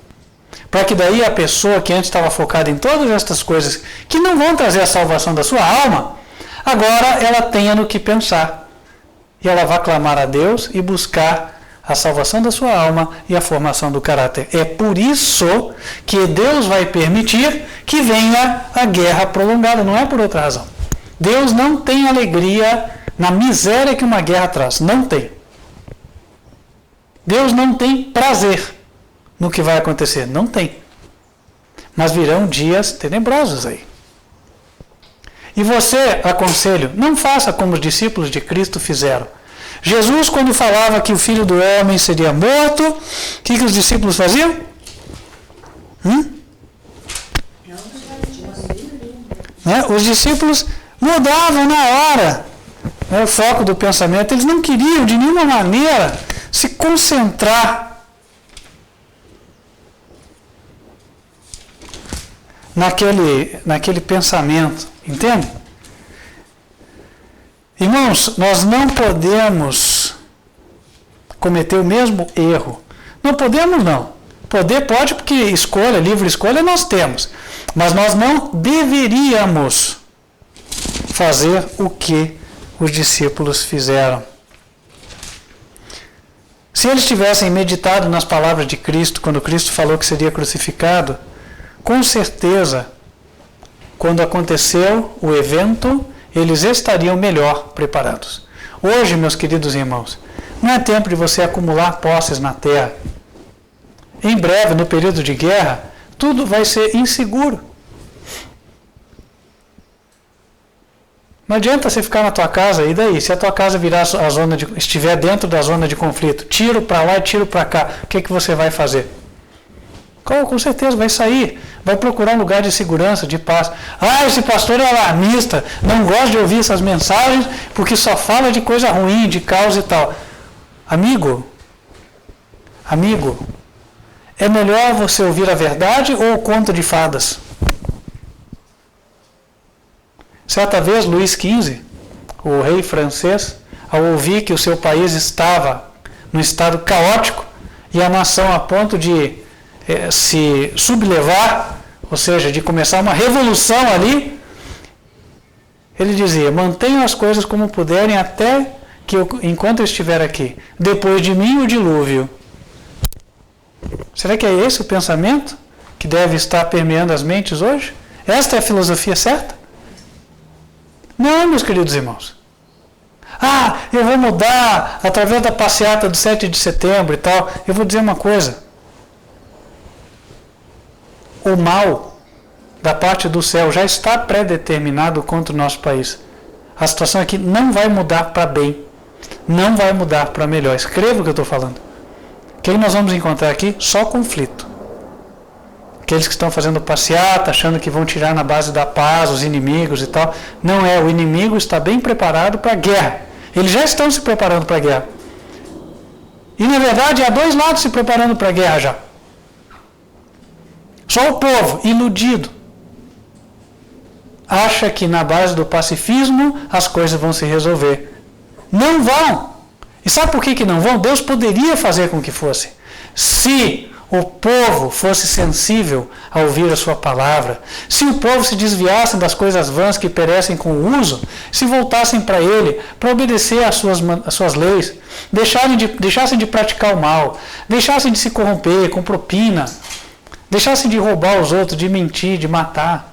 Para que daí a pessoa que antes estava focada em todas estas coisas que não vão trazer a salvação da sua alma, agora ela tenha no que pensar. E ela vai clamar a Deus e buscar a salvação da sua alma e a formação do caráter. É por isso que Deus vai permitir que venha a guerra prolongada, não é por outra razão. Deus não tem alegria na miséria que uma guerra traz. Não tem. Deus não tem prazer no que vai acontecer. Não tem. Mas virão dias tenebrosos aí. E você, aconselho, não faça como os discípulos de Cristo fizeram. Jesus, quando falava que o Filho do Homem seria morto, o que os discípulos faziam? Os discípulos mudavam na hora o foco do pensamento. Eles não queriam de nenhuma maneira se concentrar naquele pensamento. Entende? Irmãos, nós não podemos cometer o mesmo erro. Não podemos, não. Poder pode, porque escolha, livre escolha nós temos. Mas nós não deveríamos fazer o que os discípulos fizeram. Se eles tivessem meditado nas palavras de Cristo, quando Cristo falou que seria crucificado, com certeza, quando aconteceu o evento, eles estariam melhor preparados. Hoje, meus queridos irmãos, não é tempo de você acumular posses na terra. Em breve, no período de guerra, tudo vai ser inseguro. Não adianta você ficar na tua casa, e daí? Se a tua casa virar estiver dentro da zona de conflito, tiro para lá e tiro para cá, o que você vai fazer? Com certeza vai sair, vai procurar um lugar de segurança, de paz. Esse pastor é alarmista, não gosta de ouvir essas mensagens porque só fala de coisa ruim, de caos e tal. Amigo, é melhor você ouvir a verdade ou o conto de fadas? Certa vez, Luís XV, o rei francês, ao ouvir que o seu país estava num estado caótico e a nação a ponto de se sublevar, ou seja, de começar uma revolução ali, ele dizia: mantenham as coisas como puderem até que enquanto eu estiver aqui. Depois de mim o dilúvio. Será que é esse o pensamento que deve estar permeando as mentes hoje? Esta é a filosofia certa? Não, meus queridos irmãos. Eu vou mudar através da passeata do 7 de setembro e tal. Eu vou dizer uma coisa. O mal da parte do céu já está pré-determinado contra o nosso país. A situação aqui não vai mudar para bem. Não vai mudar para melhor. Escreva o que eu estou falando. O que nós vamos encontrar aqui? Só conflito. Aqueles que estão fazendo passeata, achando que vão tirar na base da paz os inimigos e tal. Não é, o inimigo está bem preparado para a guerra. Eles já estão se preparando para a guerra. E na verdade há dois lados se preparando para a guerra já. Só o povo, iludido, acha que na base do pacifismo as coisas vão se resolver. Não vão. E sabe por que não vão? Deus poderia fazer com que fosse. Se o povo fosse sensível a ouvir a sua palavra, se o povo se desviasse das coisas vãs que perecem com o uso, se voltassem para ele, para obedecer às suas leis, deixassem de praticar o mal, deixassem de se corromper com propina, deixassem de roubar os outros, de mentir, de matar,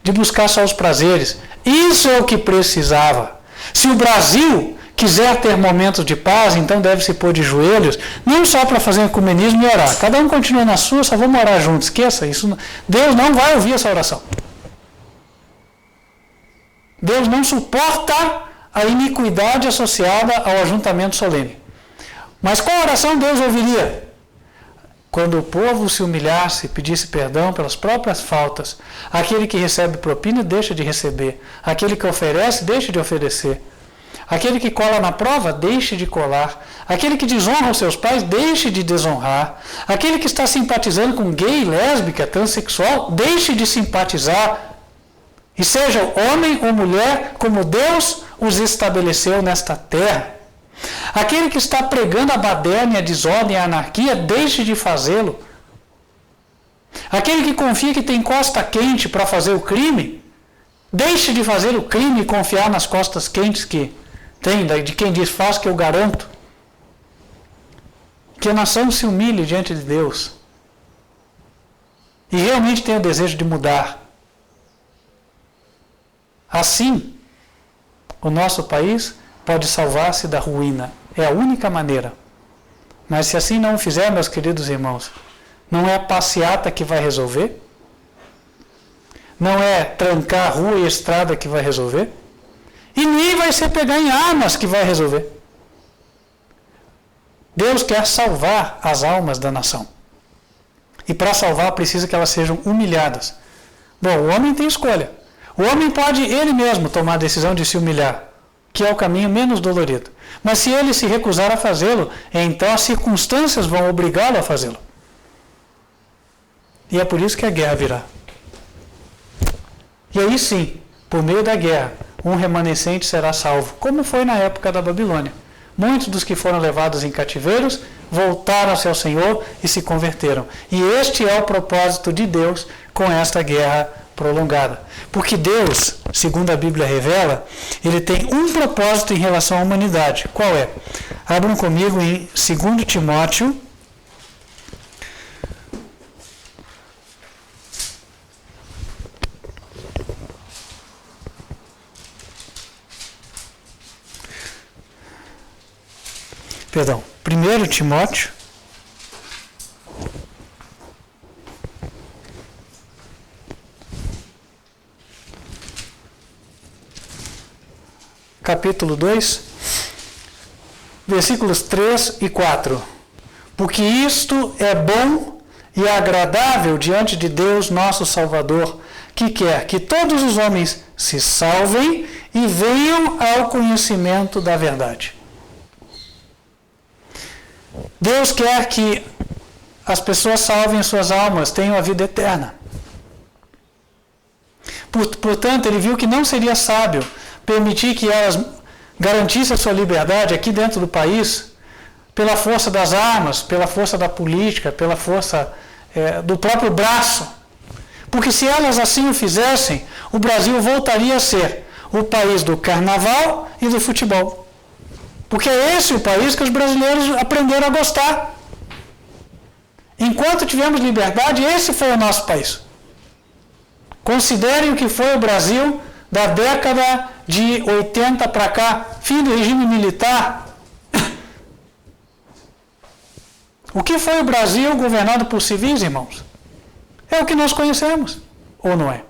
de buscar só os prazeres. Isso é o que precisava. Se o Brasil quiser ter momentos de paz, então deve se pôr de joelhos, não só para fazer ecumenismo e orar. Cada um continua na sua, só vamos orar juntos. Esqueça isso. Deus não vai ouvir essa oração. Deus não suporta a iniquidade associada ao ajuntamento solene. Mas qual oração Deus ouviria? Quando o povo se humilhasse, pedisse perdão pelas próprias faltas. Aquele que recebe propina, deixa de receber. Aquele que oferece, deixa de oferecer. Aquele que cola na prova, deixe de colar. Aquele que desonra os seus pais, deixe de desonrar. Aquele que está simpatizando com gay, lésbica, transexual, deixe de simpatizar. E seja homem ou mulher, como Deus os estabeleceu nesta terra. Aquele que está pregando a baderna, a desordem, a anarquia, deixe de fazê-lo. Aquele que confia que tem costa quente para fazer o crime, deixe de fazer o crime e confiar nas costas quentes que tem, de quem diz, faz que eu garanto. Que a nação se humilhe diante de Deus e realmente tenha o desejo de mudar. Assim, o nosso país pode salvar-se da ruína. É a única maneira. Mas se assim não o fizer, meus queridos irmãos, não é a passeata que vai resolver, não é trancar a rua e a estrada que vai resolver, e nem vai ser pegar em armas que vai resolver. Deus quer salvar as almas da nação. E para salvar precisa que elas sejam humilhadas. Bom, o homem tem escolha. O homem pode ele mesmo tomar a decisão de se humilhar, que é o caminho menos dolorido. Mas se ele se recusar a fazê-lo, então as circunstâncias vão obrigá-lo a fazê-lo. E é por isso que a guerra virá. E aí sim, por meio da guerra, um remanescente será salvo, como foi na época da Babilônia. Muitos dos que foram levados em cativeiros voltaram-se ao Senhor e se converteram. E este é o propósito de Deus com esta guerra prolongada. Porque Deus, segundo a Bíblia revela, ele tem um propósito em relação à humanidade. Qual é? Abram comigo em 2 Timóteo. Perdão, 1 Timóteo, capítulo 2, versículos 3 e 4. Porque isto é bom e agradável diante de Deus nosso Salvador, que quer que todos os homens se salvem e venham ao conhecimento da verdade. Deus quer que as pessoas salvem suas almas, tenham a vida eterna. Portanto, ele viu que não seria sábio permitir que elas garantissem a sua liberdade aqui dentro do país pela força das armas, pela força da política, pela força do próprio braço. Porque se elas assim o fizessem, o Brasil voltaria a ser o país do carnaval e do futebol. Porque é esse o país que os brasileiros aprenderam a gostar. Enquanto tivemos liberdade, esse foi o nosso país. Considerem o que foi o Brasil da década de 80 para cá, fim do regime militar. O que foi o Brasil governado por civis, irmãos? É o que nós conhecemos, ou não é?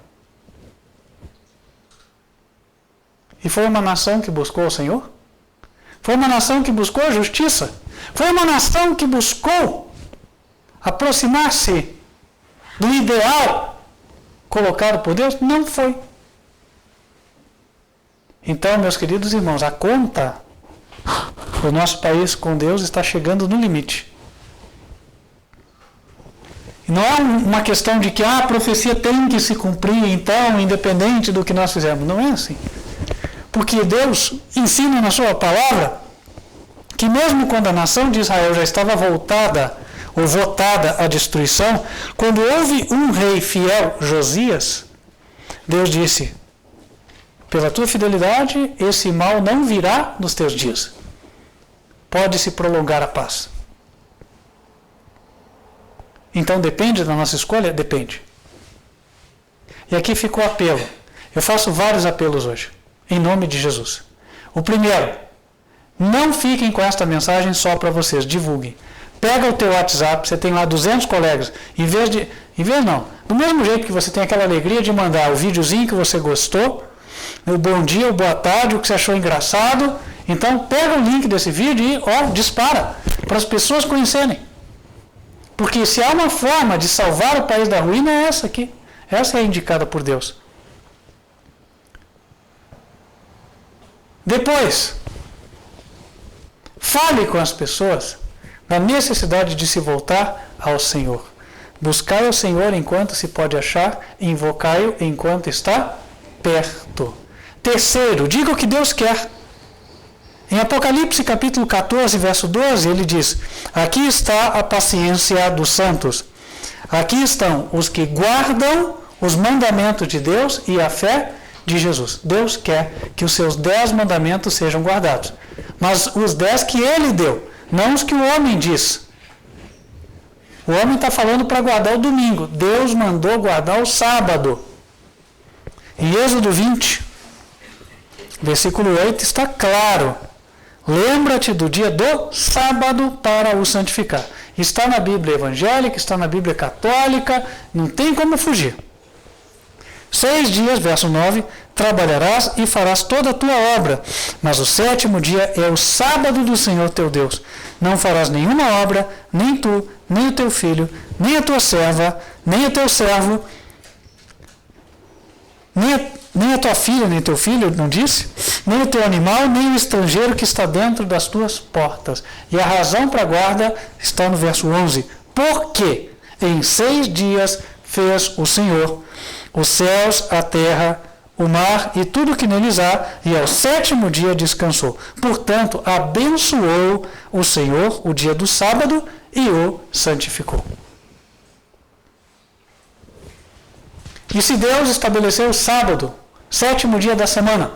E foi uma nação que buscou o Senhor? Foi uma nação que buscou a justiça. Foi uma nação que buscou aproximar-se do ideal colocado por Deus? Não foi. Então, meus queridos irmãos, a conta do nosso país com Deus está chegando no limite. Não é uma questão de que a profecia tem que se cumprir, então, independente do que nós fizermos. Não é assim. Porque Deus ensina na sua palavra que mesmo quando a nação de Israel já estava voltada ou votada à destruição, quando houve um rei fiel, Josias, Deus disse: pela tua fidelidade, esse mal não virá nos teus dias. Pode se prolongar a paz. Então depende da nossa escolha? Depende. E aqui fica o apelo. Eu faço vários apelos hoje, em nome de Jesus. O primeiro, não fiquem com esta mensagem só para vocês, divulguem. Pega o teu WhatsApp, você tem lá 200 colegas, do mesmo jeito que você tem aquela alegria de mandar o videozinho que você gostou, o bom dia, o boa tarde, o que você achou engraçado, então pega o link desse vídeo e dispara, para as pessoas conhecerem. Porque se há uma forma de salvar o país da ruína, é essa aqui. Essa é a indicada por Deus. Depois, fale com as pessoas da necessidade de se voltar ao Senhor. Buscai o Senhor enquanto se pode achar, invocai-o enquanto está perto. Terceiro, diga o que Deus quer. Em Apocalipse capítulo 14, verso 12, ele diz: aqui está a paciência dos santos. Aqui estão os que guardam os mandamentos de Deus e a fé de Jesus. Deus quer que os seus 10 mandamentos sejam guardados. Mas os 10 que ele deu, não os que o homem diz. O homem está falando para guardar o domingo. Deus mandou guardar o sábado. Em Êxodo 20, versículo 8, está claro. Lembra-te do dia do sábado para o santificar. Está na Bíblia evangélica, está na Bíblia católica, não tem como fugir. 6 dias, verso 9, trabalharás e farás toda a tua obra, mas o 7º dia é o sábado do Senhor teu Deus. Não farás nenhuma obra, nem tu, nem o teu filho, nem a tua serva, nem o teu servo, nem a tua filha, nem teu filho, não disse? Nem o teu animal, nem o estrangeiro que está dentro das tuas portas. E a razão para a guarda está no verso 11. Porque em 6 dias fez o Senhor os céus, a terra, o mar e tudo que neles há, e ao 7º dia descansou. Portanto, abençoou o Senhor o dia do sábado e o santificou. E se Deus estabeleceu o sábado, 7º dia da semana,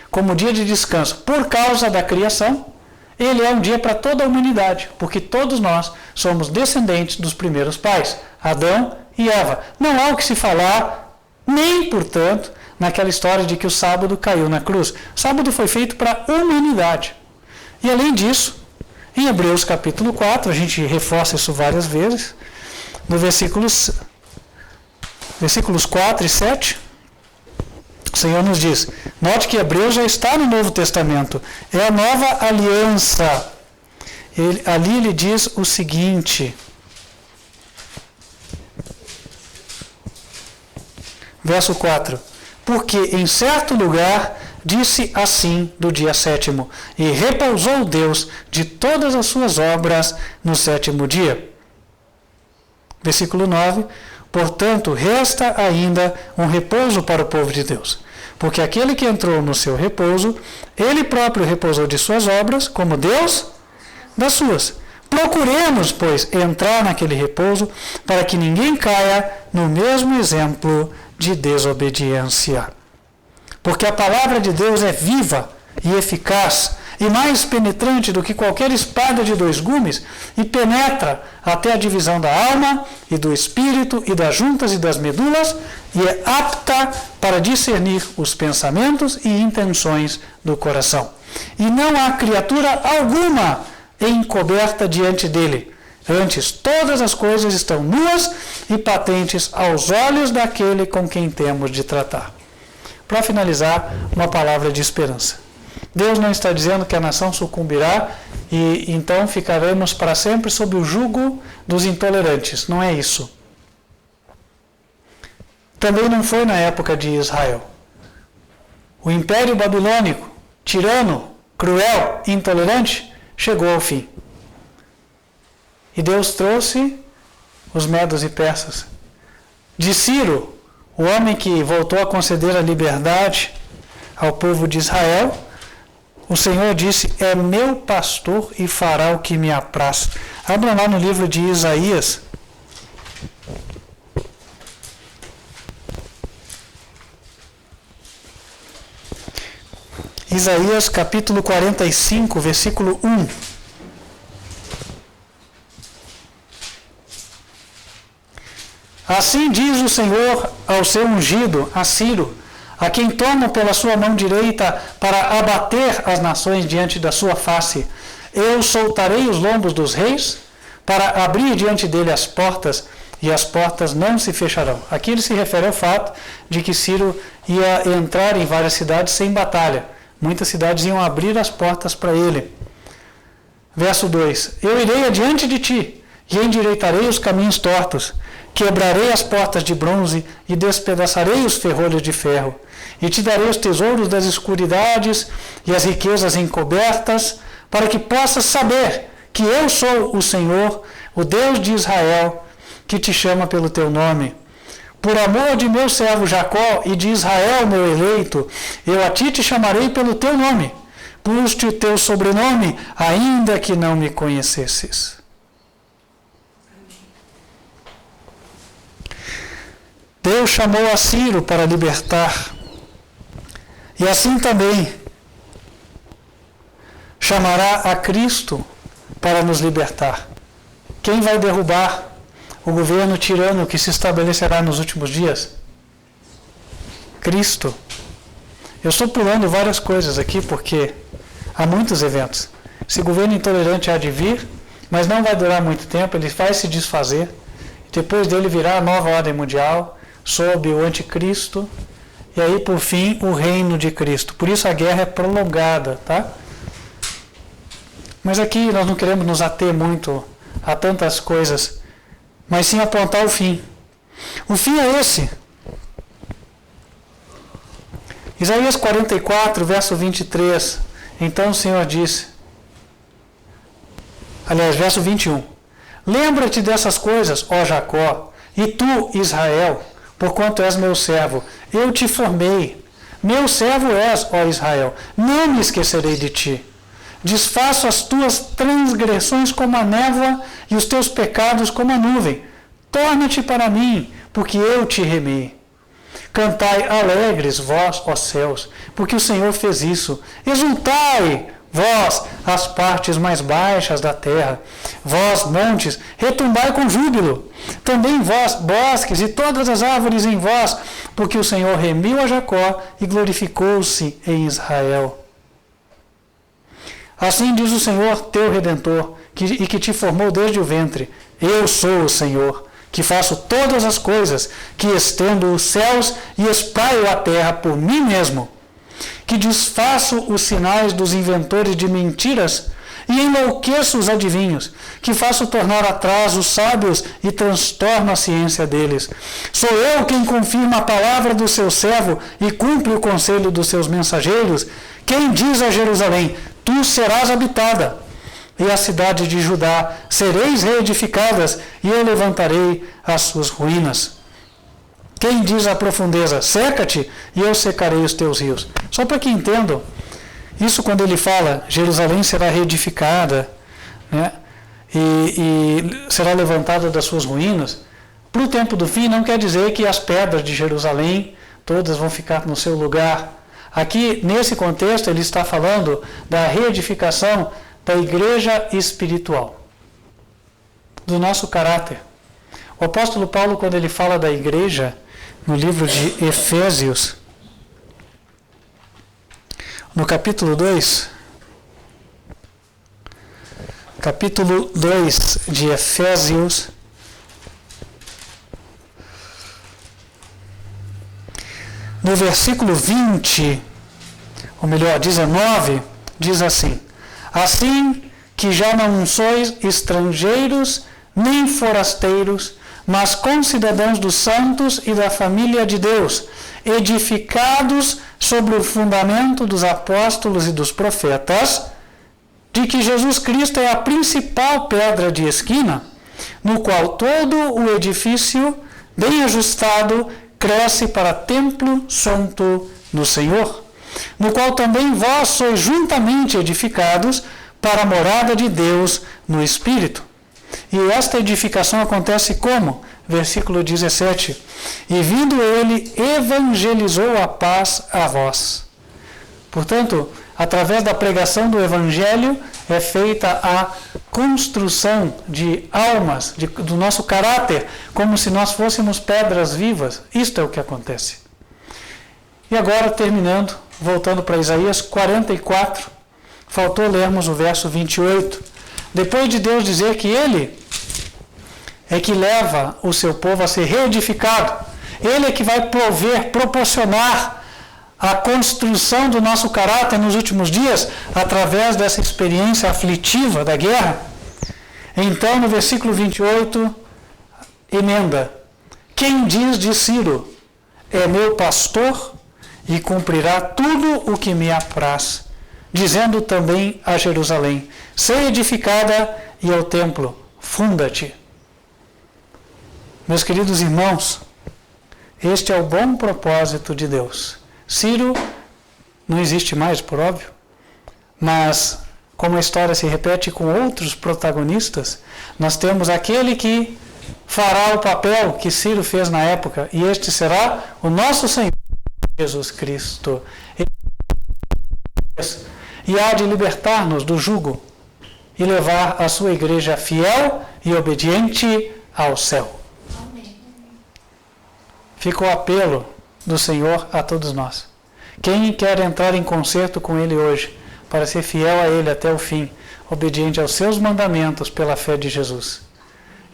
como dia de descanso, por causa da criação, ele é um dia para toda a humanidade, porque todos nós somos descendentes dos primeiros pais, Adão e Eva. Não há o que se falar, nem, portanto, naquela história de que o sábado caiu na cruz. O sábado foi feito para a humanidade. E além disso, em Hebreus capítulo 4, a gente reforça isso várias vezes, no versículos 4 e 7, o Senhor nos diz, note que Hebreus já está no Novo Testamento, é a nova aliança. Ali ele diz o seguinte, verso 4, porque em certo lugar disse assim do dia 7º, e repousou Deus de todas as suas obras no 7º dia. Versículo 9, portanto, resta ainda um repouso para o povo de Deus, porque aquele que entrou no seu repouso, ele próprio repousou de suas obras, como Deus das suas. Procuremos, pois, entrar naquele repouso, para que ninguém caia no mesmo exemplo de desobediência. Porque a palavra de Deus é viva e eficaz, e mais penetrante do que qualquer espada de 2 gumes, e penetra até a divisão da alma e do espírito e das juntas e das medulas, e é apta para discernir os pensamentos e intenções do coração. E não há criatura alguma encoberta diante dele. Antes, todas as coisas estão nuas e patentes aos olhos daquele com quem temos de tratar. Para finalizar, uma palavra de esperança. Deus não está dizendo que a nação sucumbirá e então ficaremos para sempre sob o jugo dos intolerantes. Não é isso. também não foi na época de Israel. O Império Babilônico, tirano, cruel, intolerante, chegou ao fim. E Deus trouxe os medos e persas. De Ciro, o homem que voltou a conceder a liberdade ao povo de Israel, o Senhor disse: é meu pastor e fará o que me apraz. Abra lá no livro de Isaías. Isaías capítulo 45, versículo 1. Assim diz o Senhor ao seu ungido, a Ciro, a quem toma pela sua mão direita para abater as nações diante da sua face: eu soltarei os lombos dos reis, para abrir diante dele as portas, e as portas não se fecharão. Aqui ele se refere ao fato de que Ciro ia entrar em várias cidades sem batalha. Muitas cidades iam abrir as portas para ele. Verso 2: eu irei adiante de ti, e endireitarei os caminhos tortos. Quebrarei as portas de bronze e despedaçarei os ferrolhos de ferro. E te darei os tesouros das escuridades e as riquezas encobertas, para que possas saber que eu sou o Senhor, o Deus de Israel, que te chama pelo teu nome. Por amor de meu servo Jacó e de Israel, meu eleito, eu a ti te chamarei pelo teu nome. Pus-te o teu sobrenome, ainda que não me conhecesses. Deus chamou a Ciro para libertar. E assim também chamará a Cristo para nos libertar. Quem vai derrubar o governo tirano que se estabelecerá nos últimos dias? Cristo. Eu estou pulando várias coisas aqui porque há muitos eventos. Esse governo intolerante há de vir, mas não vai durar muito tempo, ele vai se desfazer. Depois dele virá a nova ordem mundial, sob o anticristo, e aí por fim o reino de Cristo. Por isso a guerra é prolongada, tá? Mas aqui nós não queremos nos ater muito a tantas coisas, mas sim apontar o fim. O fim é esse. Isaías 44, verso 23. Então o Senhor disse, aliás, verso 21. Lembra-te dessas coisas, ó Jacó, e tu, Israel, porquanto és meu servo, eu te formei. Meu servo és, ó Israel, não me esquecerei de ti. Desfaço as tuas transgressões como a névoa e os teus pecados como a nuvem. Torna-te para mim, porque eu te remi. Cantai alegres, vós, ó céus, porque o Senhor fez isso. Exultai, vós, as partes mais baixas da terra. Vós, montes, retumbai com júbilo. Também vós, bosques, e todas as árvores em vós, porque o Senhor remiu a Jacó e glorificou-se em Israel. Assim diz o Senhor, teu Redentor, e que te formou desde o ventre. Eu sou o Senhor, que faço todas as coisas, que estendo os céus e espraio a terra por mim mesmo, que desfaço os sinais dos inventores de mentiras e enlouqueço os adivinhos, que faço tornar atrás os sábios e transtorno a ciência deles. Sou eu quem confirma a palavra do seu servo e cumpre o conselho dos seus mensageiros, quem diz a Jerusalém, tu serás habitada, e a cidade de Judá sereis reedificadas, e eu levantarei as suas ruínas. Quem diz à profundeza, seca-te, e eu secarei os teus rios. Só para que entendam, isso quando ele fala, Jerusalém será reedificada, né, e será levantada das suas ruínas, para o tempo do fim não quer dizer que as pedras de Jerusalém todas vão ficar no seu lugar. Aqui, nesse contexto, ele está falando da reedificação da igreja espiritual, do nosso caráter. O apóstolo Paulo, quando ele fala da igreja, no livro de Efésios, no capítulo 2 de Efésios, no versículo 20, ou melhor, 19, diz assim, assim que já não sois estrangeiros nem forasteiros, mas concidadãos dos santos e da família de Deus, edificados sobre o fundamento dos apóstolos e dos profetas, de que Jesus Cristo é a principal pedra de esquina, no qual todo o edifício, bem ajustado, cresce para templo santo no Senhor, no qual também vós sois juntamente edificados para a morada de Deus no Espírito. E esta edificação acontece como? Versículo 17. E vindo ele, evangelizou a paz a vós. Portanto, através da pregação do Evangelho, é feita a construção de almas, do nosso caráter, como se nós fôssemos pedras vivas. Isto é o que acontece. E agora, terminando, voltando para Isaías 44, faltou lermos o verso 28. Depois de Deus dizer que Ele é que leva o seu povo a ser reedificado, Ele é que vai proporcionar a construção do nosso caráter nos últimos dias, através dessa experiência aflitiva da guerra. Então, no versículo 28, emenda: quem diz de Ciro, é meu pastor e cumprirá tudo o que me apraz, dizendo também a Jerusalém, sei edificada, e ao templo, funda-te. Meus queridos irmãos, este é o bom propósito de Deus. Ciro não existe mais, por óbvio, mas como a história se repete com outros protagonistas, nós temos aquele que fará o papel que Ciro fez na época, e este será o nosso Senhor Jesus Cristo. E há de libertar-nos do jugo e levar a sua igreja fiel e obediente ao céu. Amém. Fica o apelo do Senhor a todos nós. Quem quer entrar em concerto com Ele hoje, para ser fiel a Ele até o fim, obediente aos seus mandamentos pela fé de Jesus?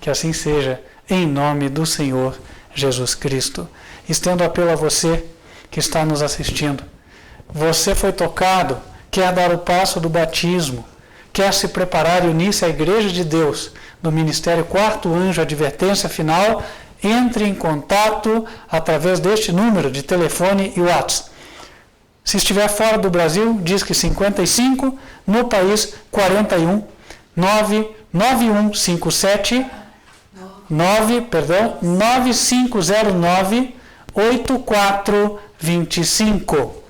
Que assim seja, em nome do Senhor Jesus Cristo. Estendo apelo a você que está nos assistindo. Você foi tocado, quer dar o passo do batismo, quer se preparar e unir-se à Igreja de Deus, do Ministério Quarto Anjo, Advertência Final, entre em contato através deste número de telefone e WhatsApp. Se estiver fora do Brasil, diz que 55, no país 41 99157 9509 8425.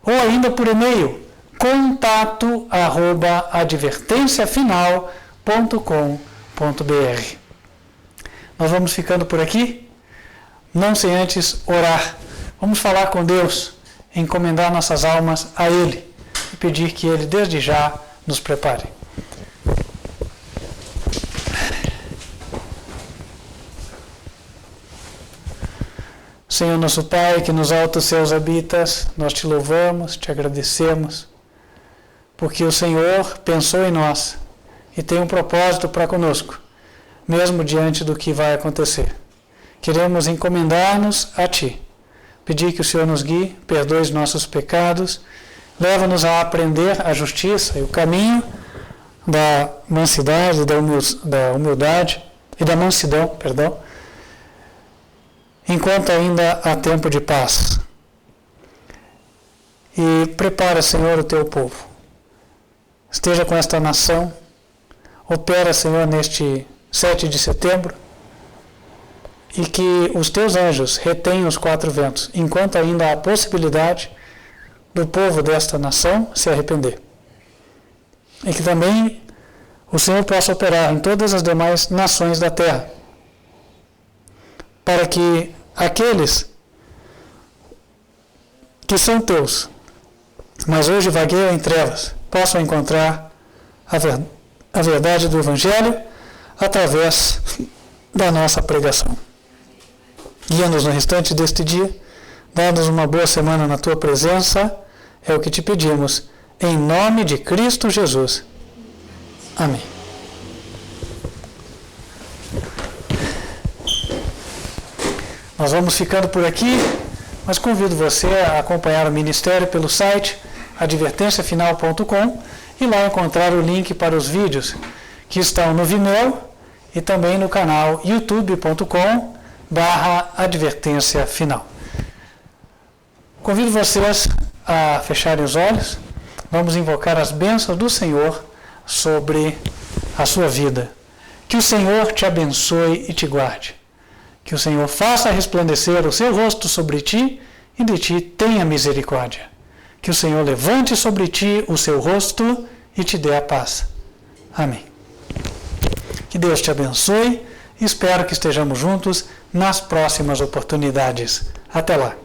Ou ainda por e-mail, contato@advertenciafinal.com.br. Nós vamos ficando por aqui, não sem antes orar. Vamos falar com Deus, encomendar nossas almas a Ele e pedir que Ele desde já nos prepare. Senhor nosso Pai, que nos altos céus habitas, nós te louvamos, te agradecemos, porque o Senhor pensou em nós e tem um propósito para conosco, mesmo diante do que vai acontecer. Queremos encomendar-nos a Ti, pedir que o Senhor nos guie, perdoe os nossos pecados, leva-nos a aprender a justiça e o caminho da mansidade, da humildade e da mansidão, perdão, enquanto ainda há tempo de paz. E prepara, Senhor, o Teu povo. Esteja com esta nação, opera, Senhor, neste 7 de setembro, e que os Teus anjos retenham os quatro ventos, enquanto ainda há a possibilidade do povo desta nação se arrepender. E que também o Senhor possa operar em todas as demais nações da terra, para que aqueles que são Teus, mas hoje vagueiam em trevas, possam encontrar a verdade do Evangelho através da nossa pregação. Guia-nos no restante deste dia, dá-nos uma boa semana na Tua presença, é o que te pedimos, em nome de Cristo Jesus. Amém. Nós vamos ficando por aqui, mas convido você a acompanhar o Ministério pelo site advertenciafinal.com e lá encontrar o link para os vídeos que estão no Vimeo e também no canal youtube.com/advertência final. Convido vocês a fecharem os olhos. Vamos invocar as bênçãos do Senhor sobre a sua vida. Que o Senhor te abençoe e te guarde. Que o Senhor faça resplandecer o seu rosto sobre ti e de ti tenha misericórdia. Que o Senhor levante sobre ti o seu rosto e te dê a paz. Amém. Que Deus te abençoe e espero que estejamos juntos nas próximas oportunidades. Até lá.